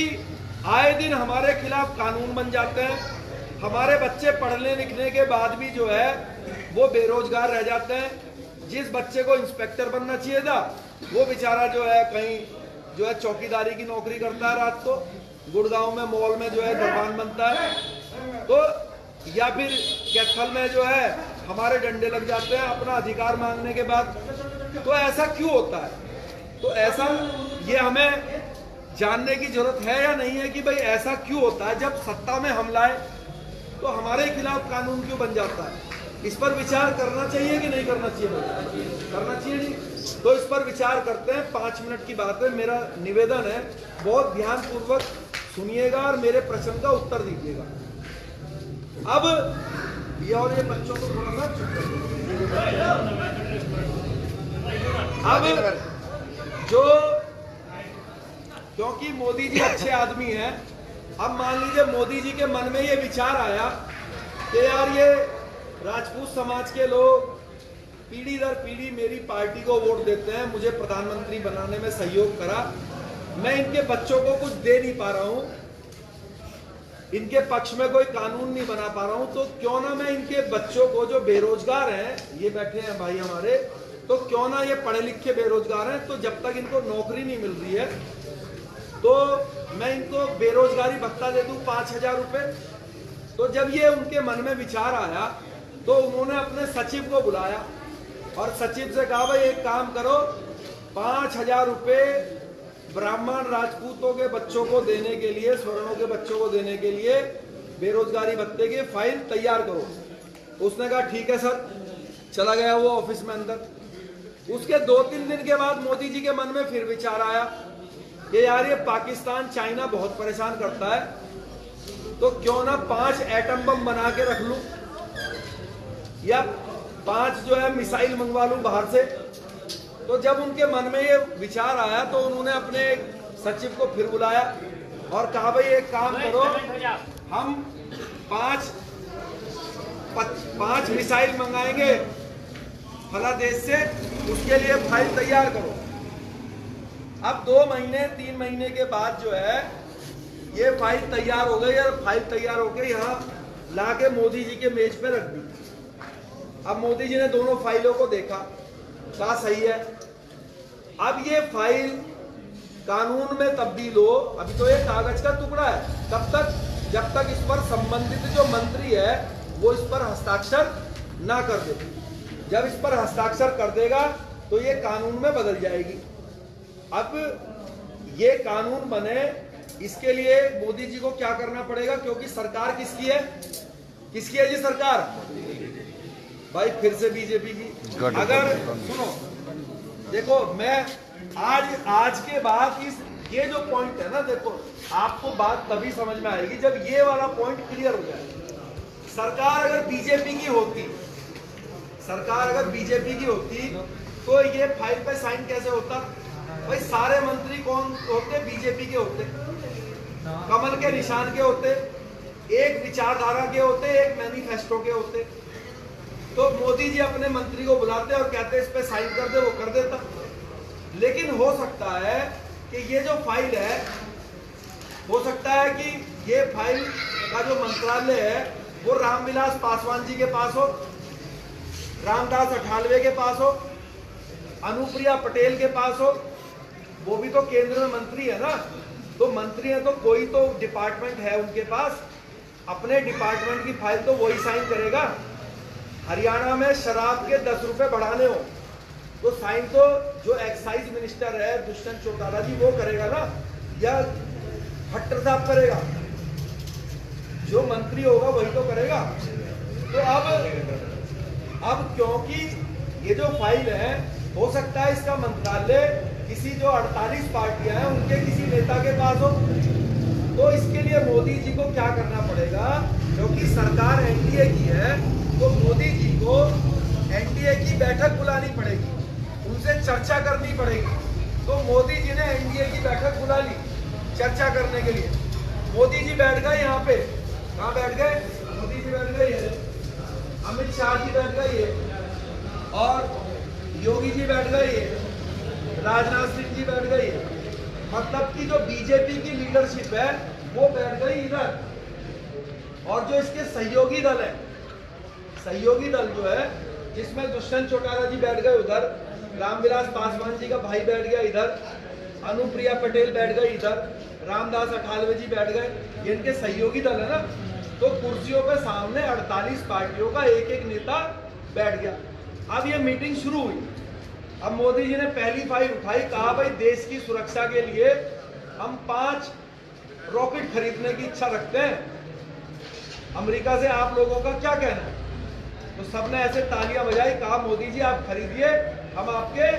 आए दिन हमारे खिलाफ कानून बन जाते हैं, हमारे बच्चे पढ़ने लिखने के बाद भी जो है वो बेरोजगार रह जाते हैं। जिस बच्चे को इंस्पेक्टर बनना चाहिए था वो बेचारा जो है कहीं जो है चौकीदारी की नौकरी करता है, रात को गुड़गांव में मॉल में जो है दरबान बनता है, तो या फिर कैथल में जो है हमारे डंडे लग जाते हैं अपना अधिकार मांगने के बाद। तो ऐसा क्यों होता है? तो ऐसा ये हमें जानने की जरूरत है या नहीं है कि भाई ऐसा क्यों होता है? जब सत्ता में हम लाए तो हमारे खिलाफ कानून क्यों बन जाता है? इस पर विचार करना चाहिए कि नहीं करना चाहिए? करना चाहिए जी। तो इस पर विचार करते हैं। 5 मिनट की बात है, मेरा निवेदन है बहुत ध्यानपूर्वक सुनिएगा और मेरे प्रश्न का उत्तर दीजिएगा। अब ये और ये बच्चों को थोड़ा सा चुप कर दो। अब जो, क्योंकि मोदी जी अच्छे आदमी हैं, अब मान लीजिए मोदी जी के मन में ये विचार आया कि यार ये राजपूत समाज के लोग पीढ़ी दर पीढ़ी मेरी पार्टी को वोट देते हैं, मुझे प्रधानमंत्री बनाने में सहयोग करा, मैं इनके बच्चों को कुछ दे नहीं पा रहा हूं, इनके पक्ष में कोई कानून नहीं बना पा रहा हूं, तो क्यों ना मैं इनके बच्चों को जो बेरोजगार हैं, ये बैठे हैं भाई हमारे, तो क्यों ना ये पढ़े लिखे बेरोजगार हैं, तो जब तक इनको नौकरी नहीं मिल रही है तो मैं इनको बेरोजगारी भत्ता दे दूं 5,000 रुपए। तो जब ये उनके मन में विचार आया तो उन्होंने अपने सचिव को बुलाया और सचिव से कहा भाई एक काम करो, 5,000 रुपए ब्राह्मण राजपूतों के बच्चों को देने के लिए, स्वर्णों के बच्चों को देने के लिए बेरोजगारी भत्ते की फाइल तैयार करो। उसने कहा ठीक है सर, चला गया वो ऑफिस में अंदर। उसके 2-3 दिन के बाद मोदी जी के मन में फिर विचार आया कि यार ये पाकिस्तान चाइना बहुत परेशान करता है, तो क्यों ना 5 एटम बम बना के रख लूं या 5 जो है मिसाइल मंगवा लूं बाहर से। तो जब उनके मन में ये विचार आया तो उन्होंने अपने सचिव को फिर बुलाया और कहा भाई एक काम करो, हम 5 मिसाइल मंगाएंगे फला देश से, उसके लिए फाइल तैयार करो। अब 2 महीने 3 महीने के बाद जो है ये फाइल तैयार हो गई और फाइल तैयार होकर यहाँ लाके मोदी जी के मेज पे रख दी। अब मोदी जी ने दोनों फाइलों को देखा, कहा सही है। अब ये फाइल कानून में तब्दील हो, अभी तो ये कागज का टुकड़ा है, तब तक जब तक इस पर संबंधित जो मंत्री है वो इस पर हस्ताक्षर ना कर दे। जब इस पर हस्ताक्षर कर देगा तो ये कानून में बदल जाएगी। अब ये कानून बने, इसके लिए मोदी जी को क्या करना पड़ेगा, क्योंकि सरकार किसकी है, किसकी है जी सरकार? भाई फिर से बीजेपी की। अगर सुनो, देखो मैं आज के बाद ये जो पॉइंट है ना, देखो आपको बात तभी समझ में आएगी जब ये वाला पॉइंट क्लियर हो जाए। सरकार अगर बीजेपी की होती, सरकार अगर बीजेपी की होती तो ये फाइल पे साइन कैसे होता? भाई सारे मंत्री कौन होते? बीजेपी के होते, कमल के निशान के होते, एक विचारधारा के होते, एक मैनिफेस्टो के होते। तो मोदी जी अपने मंत्री को बुलाते और कहते इस पे साइन कर दे, वो कर देता। लेकिन हो सकता है कि ये जो फाइल है, हो सकता है कि ये फाइल का जो मंत्रालय है वो रामविलास पासवान जी के पास हो, रामदास अठावले के पास हो, अनुप्रिया पटेल के पास हो, वो भी तो केंद्र में मंत्री है ना। तो मंत्री है तो कोई तो डिपार्टमेंट है उनके पास, अपने डिपार्टमेंट की फाइल तो वही साइन करेगा। हरियाणा में शराब के 10 रुपए बढ़ाने हो तो साइन तो जो एक्साइज मिनिस्टर है दुष्यंत चौटाला जी वो करेगा ना, या खट्टर साहब करेगा? जो मंत्री होगा वही तो करेगा। तो अब क्योंकि ये जो फाइल है, हो सकता है इसका मंत्रालय किसी जो 48 पार्टियां हैं उनके किसी नेता के पास हो। तो इसके लिए मोदी जी को क्या करना पड़ेगा, क्योंकि सरकार एनडीए की है, तो मोदी जी को एनडीए की बैठक बुलानी पड़ेगी, उनसे चर्चा करनी पड़ेगी। तो मोदी जी ने एनडीए की बैठक बुला ली चर्चा करने के लिए। मोदी जी बैठ गए यहाँ पे, कहाँ बैठ गए? मोदी जी बैठ गए, अमित शाह जी बैठ गए और योगी जी बैठ गए, राजनाथ सिंह जी बैठ गई। मतलब कि जो बीजेपी की लीडरशिप है वो बैठ गई इधर, और जो इसके सहयोगी दल है, सहयोगी दल जो है जिसमें दुष्यंत चौटाला जी बैठ गए उधर, रामविलास पासवान जी का भाई बैठ गया इधर, अनुप्रिया पटेल बैठ गई इधर, रामदास अठावले जी बैठ गए, ये इनके सहयोगी दल है ना। तो कुर्सियों पे सामने 48 पार्टियों का एक एक नेता बैठ गया। अब ये मीटिंग शुरू हुई। अब मोदी जी ने पहली फाइल उठाई, कहा भाई देश की सुरक्षा के लिए हम 5 रॉकेट खरीदने की इच्छा रखते हैं, अमेरिका से आप लोगों का क्या कहना है? तो सबने ऐसे तालियां बजाई, कहा मोदी जी आप खरीदिए, हम आपके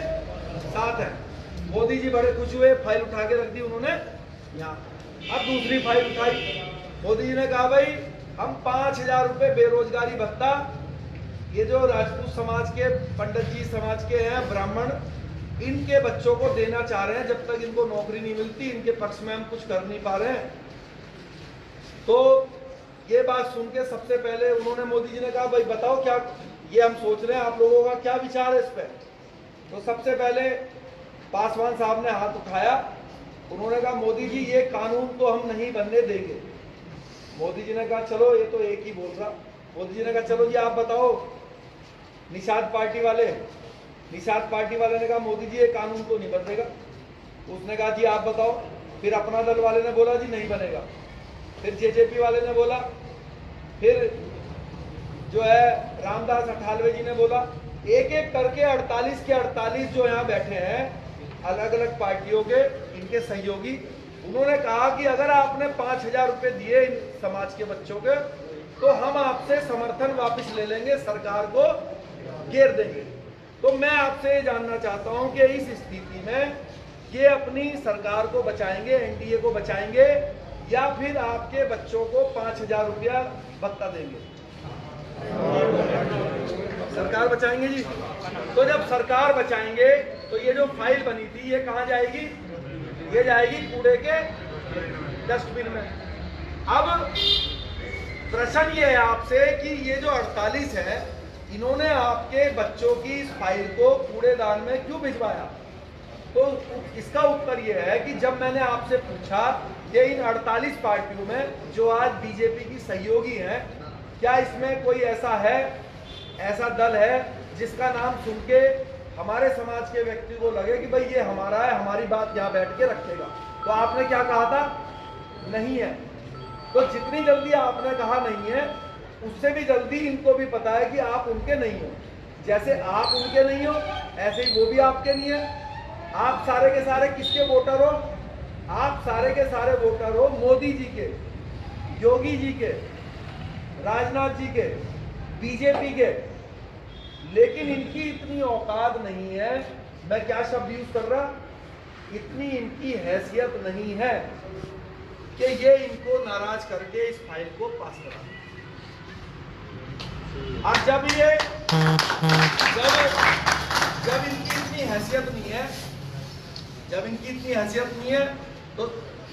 साथ हैं। मोदी जी बड़े खुश हुए, फाइल उठा के रख दी उन्होंने यहाँ। अब दूसरी फाइल उठाई, मोदी जी ने कहा भाई हम 5,000 रुपए बेरोजगारी भत्ता, ये जो राजपूत समाज के, पंडित जी समाज के हैं, ब्राह्मण, इनके बच्चों को देना चाह रहे हैं। जब तक इनको नौकरी नहीं मिलती, इनके पक्ष में हम कुछ कर नहीं पा रहे हैं। तो ये बात सुन के सबसे पहले उन्होंने, मोदी जी ने कहा भाई बताओ क्या ये हम सोच रहे हैं, आप लोगों का क्या विचार है इस पे। तो सबसे पहले पासवान साहब ने हाथ उठाया। उन्होंने कहा मोदी जी ये कानून तो हम नहीं बनने देंगे। मोदी जी ने कहा चलो, ये तो एक ही बोल रहा। मोदी जी ने कहा चलो जी आप बताओ। निषाद पार्टी वाले ने कहा मोदी जी ये कानून तो नहीं बनेगा। उसने कहा जी आप बताओ। फिर अपना दल वाले ने बोला जी नहीं बनेगा। फिर जेजेपी वाले ने बोला। फिर जो है रामदास अठालवे जी ने बोला। एक एक करके 48 के 48 जो यहाँ बैठे हैं अलग अलग पार्टियों के, इनके सहयोगी, उन्होंने कहा कि अगर आपने 5,000 रुपए दिए इन समाज के बच्चों के, तो हम आपसे समर्थन वापस ले लेंगे, सरकार को घेर देंगे। तो मैं आपसे ये जानना चाहता हूं कि इस स्थिति में ये अपनी सरकार को बचाएंगे, एनडीए को बचाएंगे, या फिर आपके बच्चों को 5,000 रुपया भत्ता देंगे? सरकार बचाएंगे जी। तो जब सरकार बचाएंगे तो ये जो फाइल बनी थी ये कहां जाएगी? ये जाएगी कूड़े के डस्टबिन में। अब प्रश्न ये है आपसे कि ये जो 48 है, इन्होंने आपके बच्चों की इस फाइल को कूड़ेदान में क्यों भिजवाया? तो इसका उत्तर ये है कि जब मैंने आपसे पूछा कि इन 48 पार्टियों में जो आज बीजेपी की सहयोगी हैं, क्या इसमें कोई ऐसा दल है जिसका नाम सुन के हमारे समाज के व्यक्ति को लगे कि भाई ये हमारा है, हमारी बात यहाँ बैठ के रखेगा? तो आपने क्या कहा था? नहीं है। तो जितनी जल्दी आपने कहा नहीं है, उससे भी जल्दी इनको भी पता है कि आप उनके नहीं हो। जैसे आप उनके नहीं हो, ऐसे ही वो भी आपके नहीं है। आप सारे के सारे किसके वोटर हो? आप सारे के सारे वोटर हो मोदी जी के, योगी जी के, राजनाथ जी के, बीजेपी के। लेकिन इनकी इतनी औकात नहीं है, मैं क्या शब्द यूज कर रहा, इतनी इनकी हैसियत नहीं है कि ये इनको नाराज करके इस फाइल को पास करा। और जब इनकी इतनी हैसियत नहीं है, तो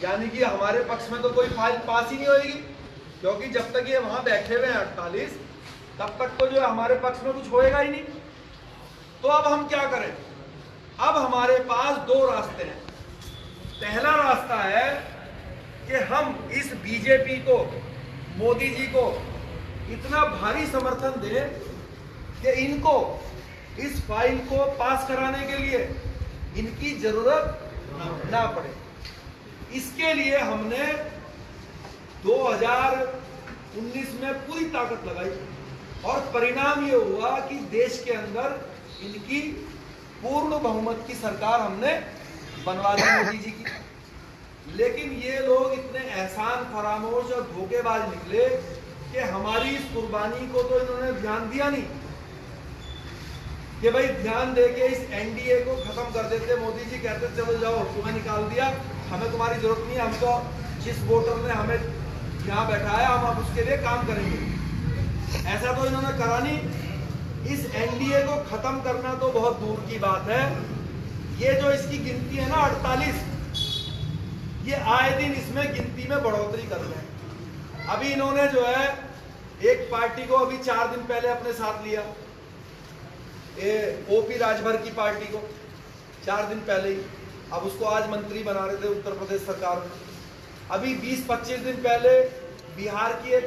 यानी कि हमारे पक्ष में तो कोई फाइल पास ही नहीं होगी, क्योंकि जब तक ये वहां बैठे हुए हैं 48, तब तक तो जो हमारे पक्ष में कुछ होएगा ही नहीं। तो अब हम क्या करें? अब हमारे पास दो रास्ते हैं। पहला रास्ता है कि हम इस बीजेपी को, मोदी जी को इतना भारी समर्थन दें कि इनको इस फाइल को पास कराने के लिए इनकी जरूरत ना पड़े। इसके लिए हमने 2019 में पूरी ताकत लगाई और परिणाम ये हुआ कि देश के अंदर इनकी पूर्ण बहुमत की सरकार हमने बनवा दी मोदी जी की। लेकिन ये लोग इतने एहसान फरामोश और धोखेबाज निकले कि हमारी इस कुर्बानी को तो इन्होंने ध्यान दिया नहीं कि भाई ध्यान देके इस एनडीए को खत्म कर देते। मोदी जी कहते चलो जाओ, तुम्हें निकाल दिया, हमें तुम्हारी जरूरत नहीं है, हम तो जिस वोटर ने हमें यहाँ बैठाया हम अब उसके लिए काम करेंगे। ऐसा तो इन्होंने करा नहीं। इस एनडीए को खत्म करना तो बहुत दूर की बात है। ये जो इसकी गिनती है ना 48, ये आए दिन इसमें गिनती में बढ़ोतरी कर रहे हैं। अभी इन्होंने जो है एक पार्टी को अभी 4 दिन पहले अपने साथ लिया, ओपी राजभर की पार्टी को 4 दिन पहले ही। अब उसको आज मंत्री बना रहे थे उत्तर प्रदेश सरकार में। अभी 20-25 दिन पहले बिहार की एक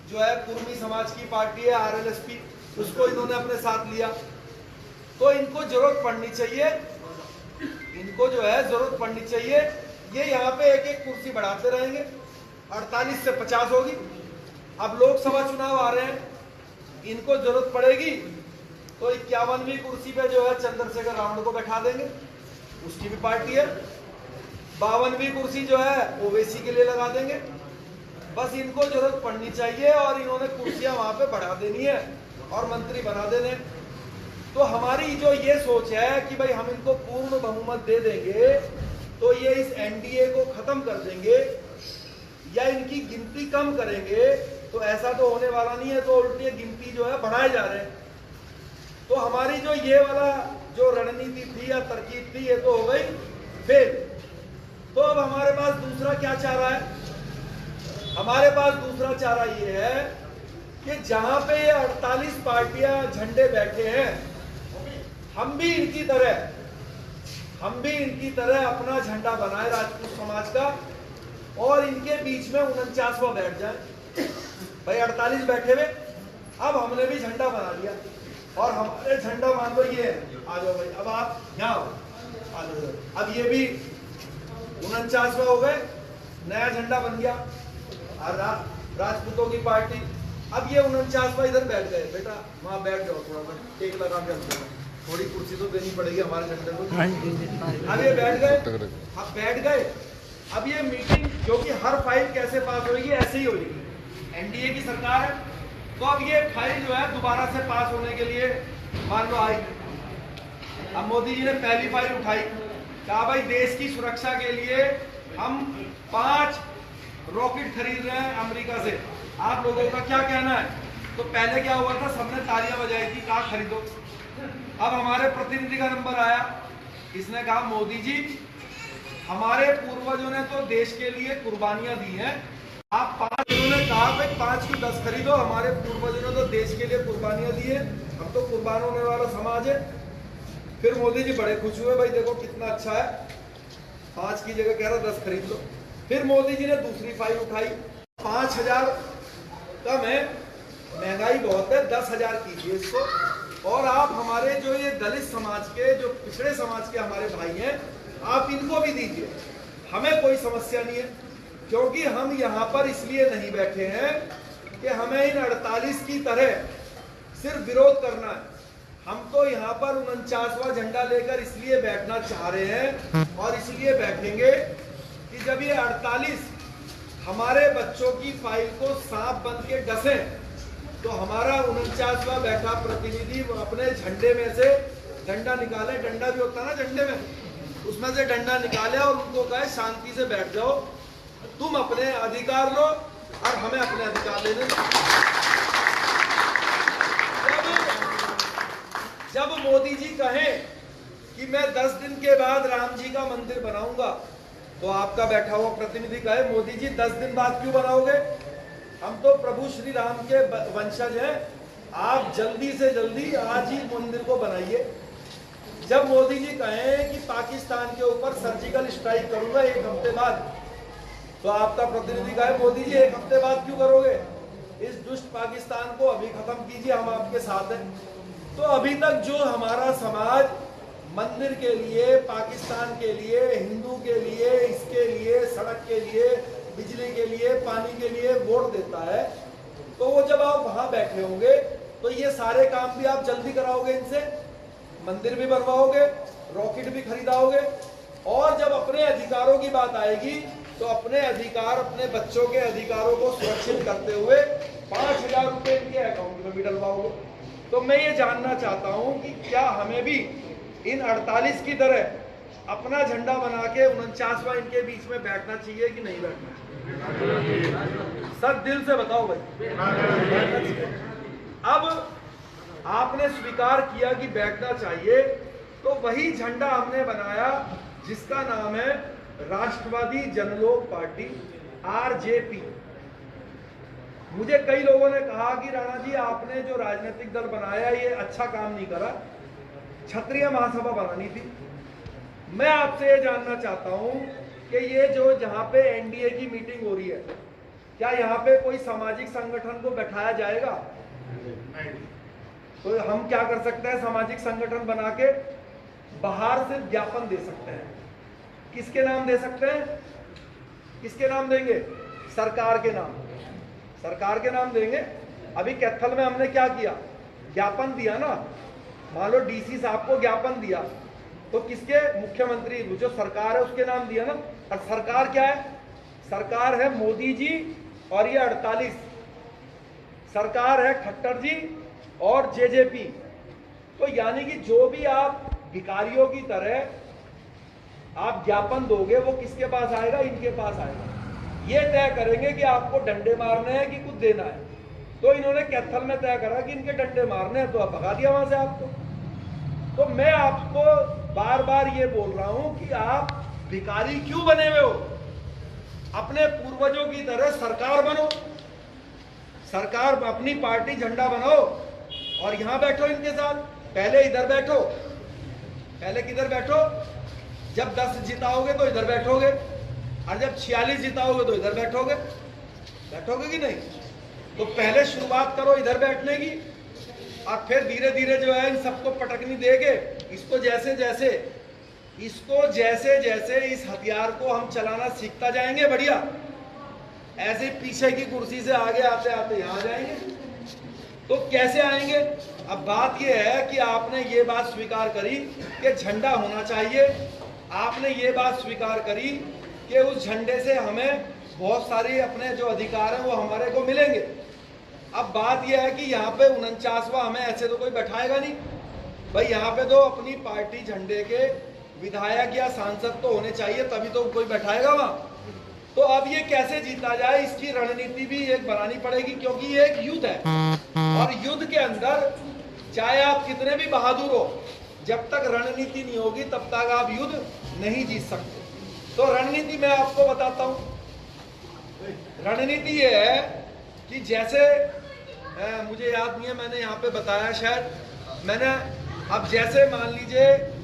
जो है कुर्मी समाज की पार्टी है आरएलएसपी, उसको इन्होंने अपने साथ लिया। तो इनको जरूरत पड़नी चाहिए, इनको जो है जरूरत पड़नी चाहिए। ये यहाँ पे एक एक कुर्सी बढ़ाते रहेंगे, 48 से 50 होगी। अब लोकसभा चुनाव आ रहे हैं, इनको जरूरत पड़ेगी तो 51वीं कुर्सी पे जो है चंद्रशेखर रावण को बैठा देंगे, उसकी भी पार्टी है। 52वीं कुर्सी जो है ओवैसी के लिए लगा देंगे। बस इनको जरूरत पड़नी चाहिए और इन्होंने कुर्सियां वहां पे बढ़ा देनी है और मंत्री बना देने। तो हमारी जो ये सोच है कि भाई हम इनको पूर्ण बहुमत दे देंगे तो ये इस एनडीए को खत्म कर देंगे, या इनकी गिनती कम करेंगे तो ऐसा तो होने वाला नहीं है, तो उल्टी गिनती जो है बढ़ाए जा रहे हैं। तो हमारी जो ये वाला जो रणनीति थी या तरकीब थी, ये तो हो गई फेल। तो अब हमारे पास दूसरा क्या चारा है? हमारे पास दूसरा चारा ये है कि जहां पे ये 48 पार्टियां झंडे बैठे हैं, हम भी इनकी तरह अपना झंडा बनाए राजपूत समाज का, और इनके बीच में 49वां बैठ जाए। भाई 48 बैठे हुए, अब हमने भी झंडा बना लिया, और हमारे झंडा मान लो ये है। आ जाओ भाई, अब आप यहाँ आ जाओ। अब ये भी 49वां हो गए, नया झंडा बन गया राजपूतों की पार्टी। अब ये 49वां इधर बैठ गए। बेटा वहां बैठ जाओ, थोड़ा सा टेक लगा के, थोड़ी कुर्सी तो देनी पड़ेगी हमारे झंडे को। अब ये बैठ गए। अब ये मीटिंग, क्योंकि हर फाइल कैसे पास होगी, ऐसे ही होगी। एनडीए की सरकार है, तो अब ये फाइल जो है दोबारा से पास होने के लिए मान लो आई। अब मोदी जी ने पहली फाइल उठाई, कहा भाई देश की सुरक्षा के लिए हम 5 रॉकेट खरीद रहे हैं अमेरिका से, आप लोगों का क्या कहना है? तो पहले क्या हुआ था, सबने तालियां बजाई थी, कहा खरीदो। अब हमारे प्रतिनिधि का नंबर आया, इसने कहा मोदी जी हमारे पूर्वजों ने तो देश के लिए कुर्बानियां दी हैं, आप 5, उन्होंने कहा भाई 5 की 10 खरीदो, हमारे पूर्वजों ने तो देश के लिए कुर्बानियां दी है, हम तो कुर्बान होने वाला समाज है। फिर मोदी जी बड़े खुश हुए, भाई देखो कितना अच्छा है, 5 की जगह कह रहा 10 खरीद लो। फिर मोदी जी ने दूसरी फाइल उठाई, 5000 कम है, महंगाई बहुत है, 10,000 कीजिए इसको, और आप हमारे जो ये दलित समाज के, जो पिछड़े समाज के हमारे भाई हैं, आप इनको भी दीजिए, हमें कोई समस्या नहीं है। क्योंकि हम यहाँ पर इसलिए नहीं बैठे हैं कि हमें इन 48 की तरह सिर्फ विरोध करना है, हम तो यहाँ पर 49वां झंडा लेकर इसलिए बैठना चाह रहे हैं, और इसलिए बैठेंगे कि जब ये 48 हमारे बच्चों की फाइल को सांप बन के डसे, तो हमारा 49वां बैठा प्रतिनिधि अपने झंडे में से डंडा निकाले, डंडा भी होता है ना झंडे में, उसमें से डंडा निकाले और उनको कहे शांति से बैठ जाओ, तुम अपने अधिकार लो और हमें अपने अधिकार लेने दो। जब मोदी जी कहें कि मैं 10 दिन के बाद राम जी का मंदिर बनाऊंगा, तो आपका बैठा हुआ प्रतिनिधि कहे मोदी जी 10 दिन बाद क्यों बनाओगे, हम तो प्रभु श्री राम के वंशज हैं, आप जल्दी से जल्दी आज ही मंदिर को बनाइए। जब मोदी जी कहें कि पाकिस्तान के ऊपर सर्जिकल स्ट्राइक करूंगा 1 हफ्ते बाद, तो आपका प्रतिनिधि कहे मोदी जी 1 हफ्ते बाद क्यों करोगे, इस दुष्ट पाकिस्तान को अभी खत्म कीजिए, हम आपके साथ हैं। तो अभी तक जो हमारा समाज मंदिर के लिए, पाकिस्तान के लिए, हिंदू के लिए, इसके लिए, सड़क के लिए, बिजली के लिए, पानी के लिए वोट देता है, तो वो जब आप वहां बैठे होंगे तो ये सारे काम भी आप जल्दी कराओगे, इनसे मंदिर भी बनवाओगे, रॉकेट भी खरीदाओगे, और जब अपने अधिकारों की बात आएगी तो अपने अधिकार, अपने बच्चों के अधिकारों को सुरक्षित करते हुए 5000 रुपए इनके अकाउंट में भी डलवाओगे। तो मैं ये जानना चाहता हूं कि क्या हमें भी इन 48 की तरह अपना झंडा बना के 49वां इनके बीच में बैठना चाहिए कि नहीं बैठना चाहिए? सब दिल से बताओ भाई। अब आपने स्वीकार किया कि बैठना चाहिए, तो वही झंडा हमने बनाया जिसका नाम है राष्ट्रवादी जनलोक पार्टी, आरजेपी। मुझे कई लोगों ने कहा कि राणा जी आपने जो राजनीतिक दल बनाया ये अच्छा काम नहीं करा, क्षत्रिय महासभा बनानी थी। मैं आपसे ये जानना चाहता हूं कि ये जो जहां पे एनडीए की मीटिंग हो रही है, क्या यहाँ पे कोई सामाजिक संगठन को बैठाया जाएगा? तो हम क्या कर सकते हैं, सामाजिक संगठन बना के बाहर से ज्ञापन दे सकते हैं। किसके नाम दे सकते हैं? किसके नाम देंगे? सरकार के नाम, सरकार के नाम देंगे। अभी कैथल में हमने क्या किया, ज्ञापन दिया ना, मान लो डीसी साहब को ज्ञापन दिया, तो किसके? मुख्यमंत्री, जो सरकार है उसके नाम दिया ना। और सरकार क्या है? सरकार है मोदी जी और ये 48, सरकार है खट्टर जी और जेजेपी। तो यानी कि जो भी आप भिखारियों की तरह आप ज्ञापन दोगे वो किसके पास आएगा? इनके पास आएगा। ये तय करेंगे कि आपको डंडे मारने हैं कि कुछ देना है। तो इन्होंने कैथल में तय करा कि इनके डंडे मारने हैं, तो अब भगा दिया वहां से आपको। तो मैं आपको बार बार ये बोल रहा हूं कि आप भिखारी क्यों बने हुए हो? अपने पूर्वजों की तरह सरकार बनो, सरकार अपनी पार्टी झंडा बनाओ और यहां बैठो इनके साथ। पहले इधर बैठो, पहले किधर बैठो? जब 10 जिताओगे तो इधर बैठोगे, और जब 46 जिताओगे तो इधर बैठोगे। बैठोगे कि नहीं? तो पहले शुरुआत करो इधर बैठने की, और फिर धीरे धीरे जो है इन सबको पटकनी देके इसको जैसे जैसे इस हथियार को हम चलाना सीखता जाएंगे, बढ़िया ऐसे पीछे की कुर्सी से आगे आते आते यहाँ जाएंगे। तो कैसे आएंगे? अब बात यह है कि आपने ये बात स्वीकार करी कि झंडा होना चाहिए, आपने ये बात स्वीकार करी कि उस झंडे से हमें बहुत सारी अपने जो अधिकार हैं वो हमारे को मिलेंगे। अब बात यह है कि यहाँ पे 49वां हमें ऐसे तो कोई बैठाएगा नहीं भाई, यहाँ पे तो अपनी पार्टी झंडे के विधायक या सांसद तो होने चाहिए, तभी तो कोई बैठाएगा वहाँ। तो अब ये कैसे जीता जाए, इसकी रणनीति भी एक बनानी पड़ेगी, क्योंकि ये एक युद्ध है और युद्ध के अंदर चाहे आप कितने भी बहादुर हो, जब तक रणनीति नहीं होगी तब तक आप युद्ध नहीं जीत सकते। तो रणनीति मैं आपको बताता हूं। रणनीति ये है कि जैसे मुझे याद नहीं है, मैंने यहाँ पे बताया शायद मैंने, अब जैसे मान लीजिए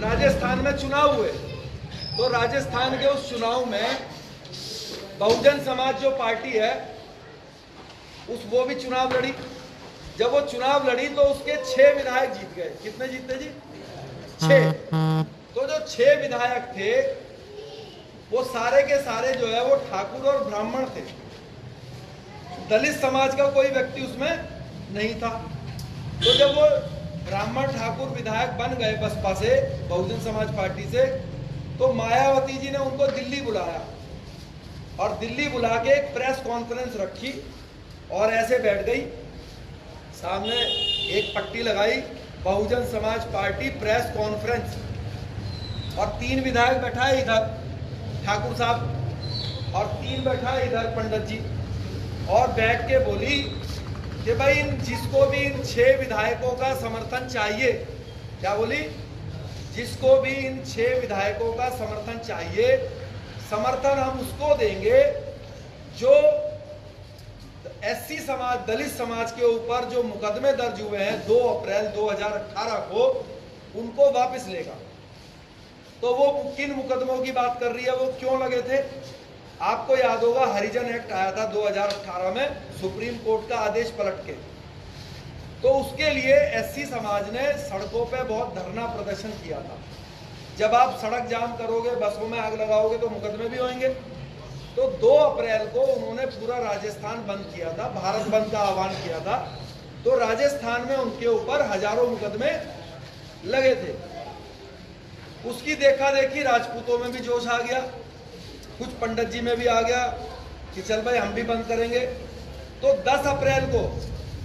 राजस्थान में चुनाव हुए, तो राजस्थान के उस चुनाव में बहुजन समाज जो पार्टी है वो भी चुनाव लड़ी। जब वो चुनाव लड़ी तो उसके 6 विधायक जीत गए। कितने जीते जी? 6। तो जो 6 विधायक थे वो सारे के सारे जो है वो ठाकुर और ब्राह्मण थे, दलित समाज का कोई व्यक्ति उसमें नहीं था। तो जब वो ब्राह्मण ठाकुर विधायक बन गए बसपा से, बहुजन समाज पार्टी से, तो मायावती जी ने उनको दिल्ली बुलाया और दिल्ली बुला के एक प्रेस कॉन्फ्रेंस रखी और ऐसे बैठ गई, सामने एक पट्टी लगाई, Bahujan Samaj party press conference, और 3 विधायक बैठा है इधर ठाकुर साहब और 3 बैठा है इधर पंडित जी, और बैठ के बोली कि भाई जिसको भी इन 6 विधायकों का समर्थन चाहिए, क्या बोली? जिसको भी इन 6 विधायकों का समर्थन चाहिए, समर्थन हम उसको देंगे जो एससी समाज, दलित समाज के ऊपर जो मुकदमे दर्ज हुए हैं 2 अप्रैल 2018 को, उनको वापस लेगा। तो वो किन मुकदमों की बात कर रही है, वो क्यों लगे थे? आपको याद होगा हरिजन एक्ट आया था 2018 में, सुप्रीम कोर्ट का आदेश पलट के, तो उसके लिए एससी समाज ने सड़कों पे बहुत धरना प्रदर्शन किया था। जब आप सड़क जाम करोगे, बसों में आग लगाओगे तो मुकदमे भी होंगे। तो 2 अप्रैल को उन्होंने पूरा राजस्थान बंद किया था, भारत बंद का आह्वान किया था। तो राजस्थान में उनके ऊपर हजारों मुकदमे लगे थे। उसकी देखा देखी राजपूतों में भी जोश आ गया, कुछ पंडित जी में भी आ गया कि चल भाई हम भी बंद करेंगे। तो 10 अप्रैल को,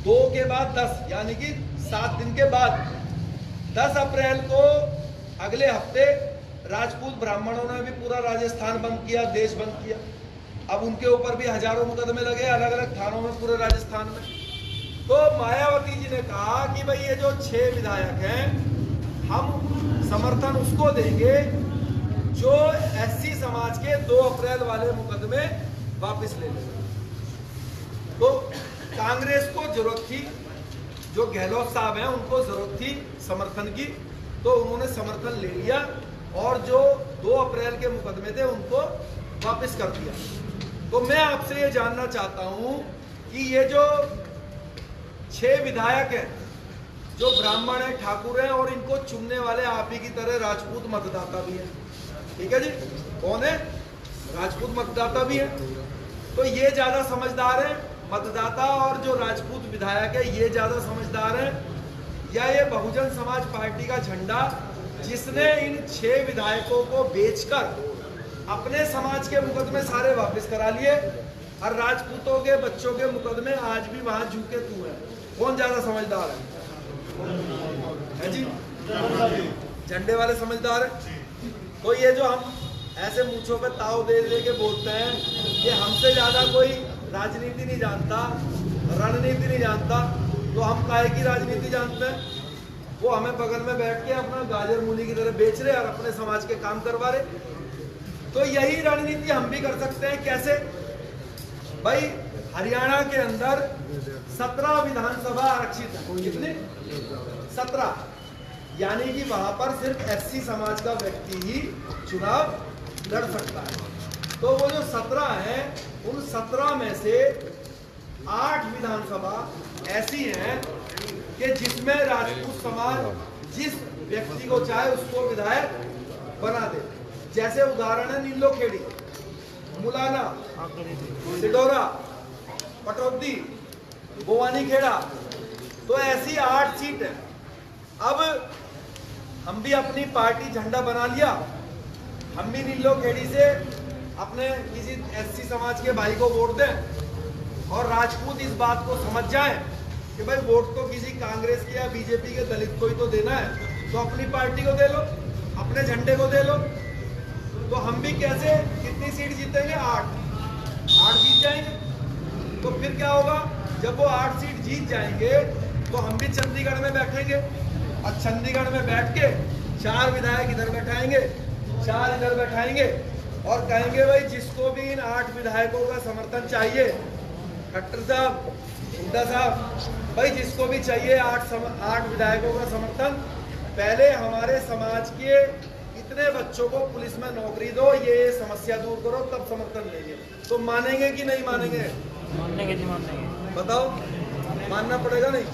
2 के बाद 10 यानी कि 7 दिन के बाद 10 अप्रैल को अगले हफ्ते राजपूत ब्राह्मणों ने भी पूरा राजस्थान बंद किया, देश बंद किया। अब उनके ऊपर भी हजारों मुकदमे लगे अलग अलग थानों में पूरे राजस्थान में। तो मायावती जी ने कहा कि भाई ये जो 6 विधायक हैं, हम समर्थन उसको देंगे जो एससी समाज के 2 अप्रैल वाले मुकदमे वापस ले लेगा। तो कांग्रेस को जरूरत थी, जो गहलोत साहब हैं उनको जरूरत थी समर्थन की, तो उन्होंने समर्थन ले लिया और जो 2 अप्रैल के मुकदमे थे उनको वापस कर दिया। तो मैं आपसे ये जानना चाहता हूं कि ये जो 6 विधायक हैं जो ब्राह्मण है, ठाकुर है, और इनको चुनने वाले आप ही की तरह राजपूत मतदाता भी है, ठीक है जी? कौन है? राजपूत मतदाता भी है। तो ये ज्यादा समझदार है मतदाता, और जो राजपूत विधायक है ये ज्यादा समझदार है, या ये बहुजन समाज पार्टी का झंडा जिसने इन 6 विधायकों को बेचकर अपने समाज के मुकदमे सारे वापस करा लिए और राजपूतों के बच्चों के मुकदमे आज भी वहां झुके तू है? कौन ज्यादा समझदार है जी? झंडे वाले समझदार है। तो ये जो हम ऐसे मूंछों पे ताव दे दे के बोलते हैं कि हमसे ज्यादा कोई राजनीति नहीं जानता, रणनीति नहीं जानता, तो हम काहे की राजनीति जानते हैं। वो हमें बगल में बैठ के अपना गाजर मूली की तरह बेच रहे और अपने समाज के काम करवा रहे। तो यही रणनीति हम भी कर सकते हैं। कैसे भाई, हरियाणा के अंदर 17 विधानसभा आरक्षित है। कितने? 17। यानी कि वहां पर सिर्फ एससी समाज का व्यक्ति ही चुनाव लड़ सकता है। तो वो जो 17 है, उन 17 में से 8 विधानसभा ऐसी हैं कि जिसमें राजपूत समाज जिस व्यक्ति को चाहे उसको विधायक बना दे। जैसे उदाहरण है नीलोखेड़ी, मुलाना, सिडोरा, पटौदी, भवानीखेड़ा। तो ऐसी 8 सीट है। अब हम भी अपनी पार्टी झंडा बना लिया, हम भी नीलोखेड़ी से अपने किसी एससी समाज के भाई को वोट दें और राजपूत इस बात को समझ जाएं कि भाई वोट तो किसी कांग्रेस के या बीजेपी के दलित को ही तो देना है, तो अपनी पार्टी को दे लो, अपने झंडे को दे लो। तो हम भी कैसे, कितनी सीट जीतेंगे? 8 जीत जाएंगे। तो फिर क्या होगा, जब वो 8 सीट जीत जाएंगे तो हम भी चंडीगढ़ में बैठेंगे और चंडीगढ़ में बैठ के 4 विधायक इधर बैठाएंगे, 4 इधर बैठाएंगे और कहेंगे भाई जिसको भी इन 8 विधायकों का समर्थन चाहिए, खट्टर साहब, हुड्डा साहब, भाई जिसको भी चाहिए 8 विधायकों का समर्थन, पहले हमारे समाज के इतने बच्चों को पुलिस में नौकरी दो, ये समस्या दूर करो, तब समर्थन लेंगे। तो मानेंगे कि नहीं मानेंगे? मानेंगे जी, मानेंगे। बताओ, मानना पड़ेगा नहीं?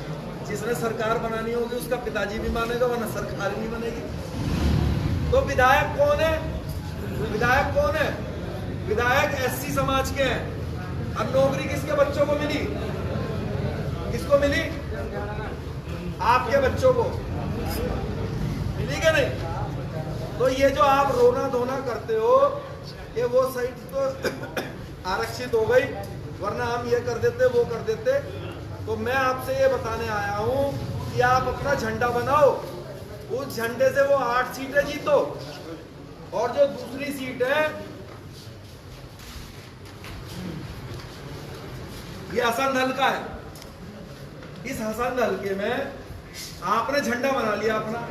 जिसने सरकार बनानी होगी उसका पिताजी भी मानेगा, वरना सरकार नहीं बनेगी। तो विधायक कौन है? विधायक कौन है? विधायक एससी समाज के हैं। अब नौकरी किसके बच्चों को मिली? किसको मिली? आपके बच्चों को मिली क्या नहीं? तो ये जो आप रोना धोना करते हो कि वो साइड तो आरक्षित हो गई, वरना हम ये कर देते वो कर देते। तो मैं आपसे ये बताने आया हूं कि आप अपना झंडा बनाओ, उस झंडे से वो 8 सीटें जीतो। और जो दूसरी सीट है, ये हसन हल्का है। इस हसन हल्के में आपने झंडा बना लिया अपना,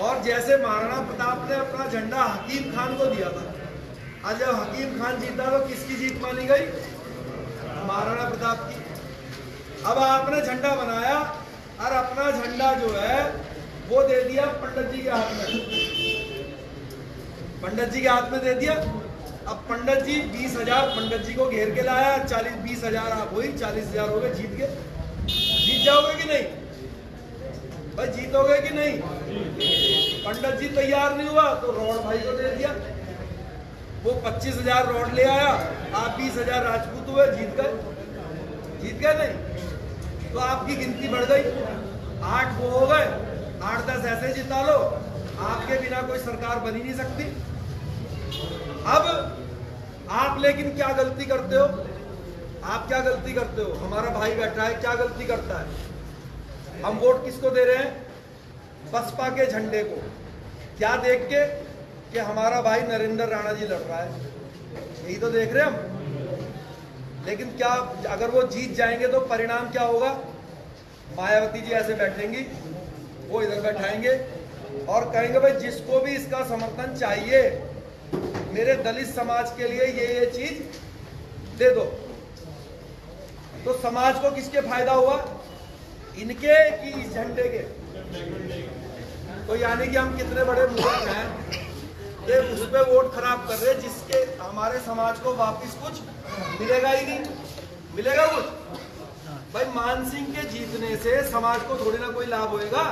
और जैसे महाराणा प्रताप ने अपना झंडा हकीम खान को दिया था, आज जब हकीम खान जीता तो किसकी जीत मानी गई? महाराणा प्रताप की। अब आपने झंडा बनाया और अपना झंडा जो है वो दे दिया पंडित जी के हाथ में, पंडित जी के हाथ में दे दिया। अब पंडित जी 20,000 पंडित जी को घेर के लाया, 20,000 आप हुई, 40,000 हो गए, जीत गए। जीत जाओगे कि नहीं भाई? जीतोगे कि नहीं? पंडित जी तैयार नहीं हुआ तो रोड भाई को दे दिया, वो 25,000 रोड ले आया, आप 20,000 राजपूत हुए, जीत गए। जीत गए नहीं? तो आपकी गिनती बढ़ गई, 8 वो हो गए, 8-10 ऐसे जिता लो, आपके बिना कोई सरकार बन ही नहीं सकती। अब आप लेकिन क्या गलती करते हो? आप क्या गलती करते हो? हमारा भाई बैठा है, क्या गलती करता है? हम वोट किसको दे रहे हैं? बसपा के झंडे को। क्या देख के कि हमारा भाई नरेंद्र राणा जी लड़ रहा है, यही तो देख रहे हैं हम। लेकिन क्या अगर वो जीत जाएंगे तो परिणाम क्या होगा? मायावती जी ऐसे बैठेंगी, वो इधर बैठाएंगे और कहेंगे भाई जिसको भी इसका समर्थन चाहिए, मेरे दलित समाज के लिए ये चीज दे दो। तो समाज को किसके फायदा हुआ? इनके कि इस झंडे के? तो यानी कि हम कितने बड़े मूर्ख हैं कि उस पे वोट खराब कर रहे, जिसके हमारे समाज को वापस कुछ मिलेगा ही नहीं। मिलेगा कुछ? भाई मान सिंह के जीतने से समाज को थोड़ी ना कोई लाभ होएगा।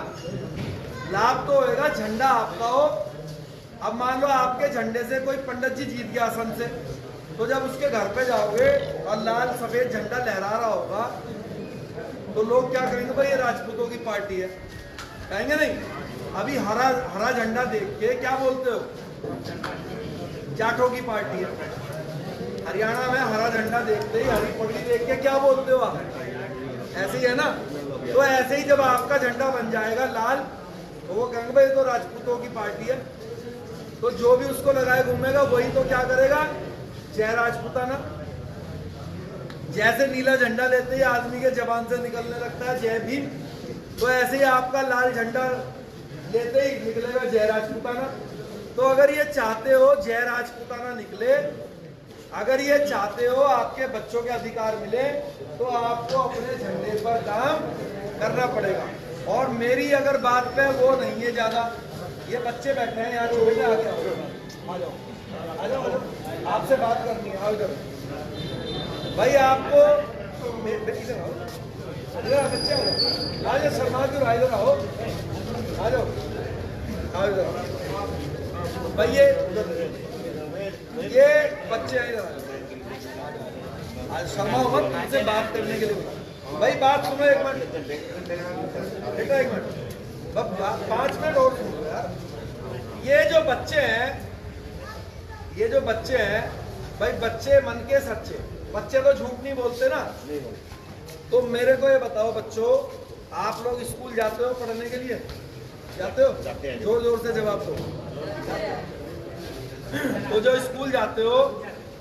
लाभ तो होएगा, झंडा आपका हो। अब मान लो आपके झंडे से कोई पंडित जी जीत गया आसन से, तो जब उसके घर पे जाओगे और लाल सफेद झंडा लहरा रहा होगा तो लोग क्या कहेंगे? भाई ये राजपूतों की पार्टी है, कहेंगे नहीं? अभी हरा झंडा देख के क्या बोलते हो? जाटों की पार्टी है। हरियाणा में हरा झंडा देखते ही, हरी पगड़ी देख के क्या बोलते हो आप? ऐसे ही है ना? तो ऐसे ही जब आपका झंडा बन जाएगा लाल, तो वो कहेंगे भाई तो राजपूतों की पार्टी है। तो जो भी उसको लगाए घूमेगा वही तो क्या करेगा, जय राजपूताना। जैसे नीला झंडा लेते ही आदमी के जबान से निकलने लगता है जय भीम, तो ऐसे ही आपका लाल झंडा लेते ही निकलेगा जय राजपूताना। तो अगर ये चाहते हो जय राजपूताना निकले, अगर ये चाहते हो आपके बच्चों के अधिकार मिले, तो आपको अपने झंडे पर काम करना पड़ेगा। और मेरी अगर बात पे वो नहीं है ज्यादा, ये बच्चे बैठे हैं यहाँ, छोटे आगे आ जाओ, आ जाओ, आ जाओ, आपसे बात करनी है, आओ इधर भाई। आपको इधर आओ, इधर बच्चे आओ, आ जाओ, शर्मा क्यों, इधर आओ, आ जाओ, आओ इधर भाई। ये बच्चे हैं, इधर आज शर्मा मत, तुमसे बात करने के लिए भाई। बात सुनो एक मिनट बेटा, एक मिनट, 5 मिनट और सुनो यार। ये जो बच्चे हैं, ये जो बच्चे हैं भाई, बच्चे मन के सच्चे, बच्चे तो झूठ नहीं बोलते ना। तो मेरे को ये बताओ बच्चों, आप लोग स्कूल जाते हो पढ़ने के लिए? जाते हो? जोर जोर से जवाब दो। तो जो स्कूल जाते हो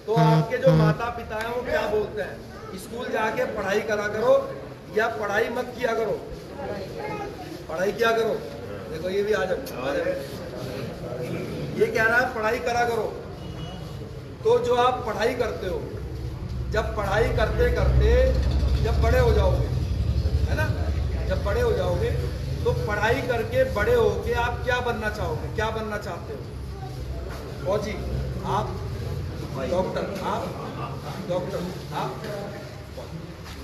तो आपके जो माता पिता हैं वो क्या बोलते हैं, स्कूल जाके पढ़ाई करा करो या पढ़ाई मत किया करो? पढ़ाई किया करो। देखो ये भी आ जाओ, ये कह रहा है पढ़ाई करा करो। तो जो आप पढ़ाई करते हो, जब पढ़ाई करते करते जब बड़े हो जाओगे, है ना, जब बड़े हो जाओगे तो पढ़ाई करके बड़े होके आप क्या बनना चाहोगे, क्या बनना चाहते हो? फौजी, आप डॉक्टर, आप डॉक्टर, आप।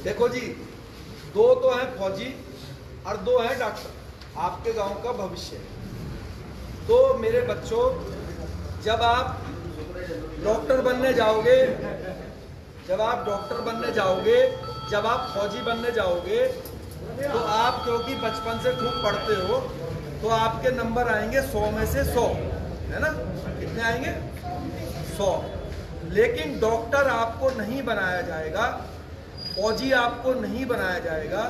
देखो जी, 2 तो हैं फौजी और 2 हैं डॉक्टर, आपके गांव का भविष्य। तो मेरे बच्चों, जब आप डॉक्टर बनने जाओगे, जब आप डॉक्टर बनने जाओगे, जब आप फौजी बनने जाओगे, तो आप क्योंकि बचपन से खूब पढ़ते हो, तो आपके नंबर आएंगे 100 में से 100, है ना? कितने आएंगे? 100। लेकिन डॉक्टर आपको नहीं बनाया जाएगा, फौजी आपको नहीं बनाया जाएगा,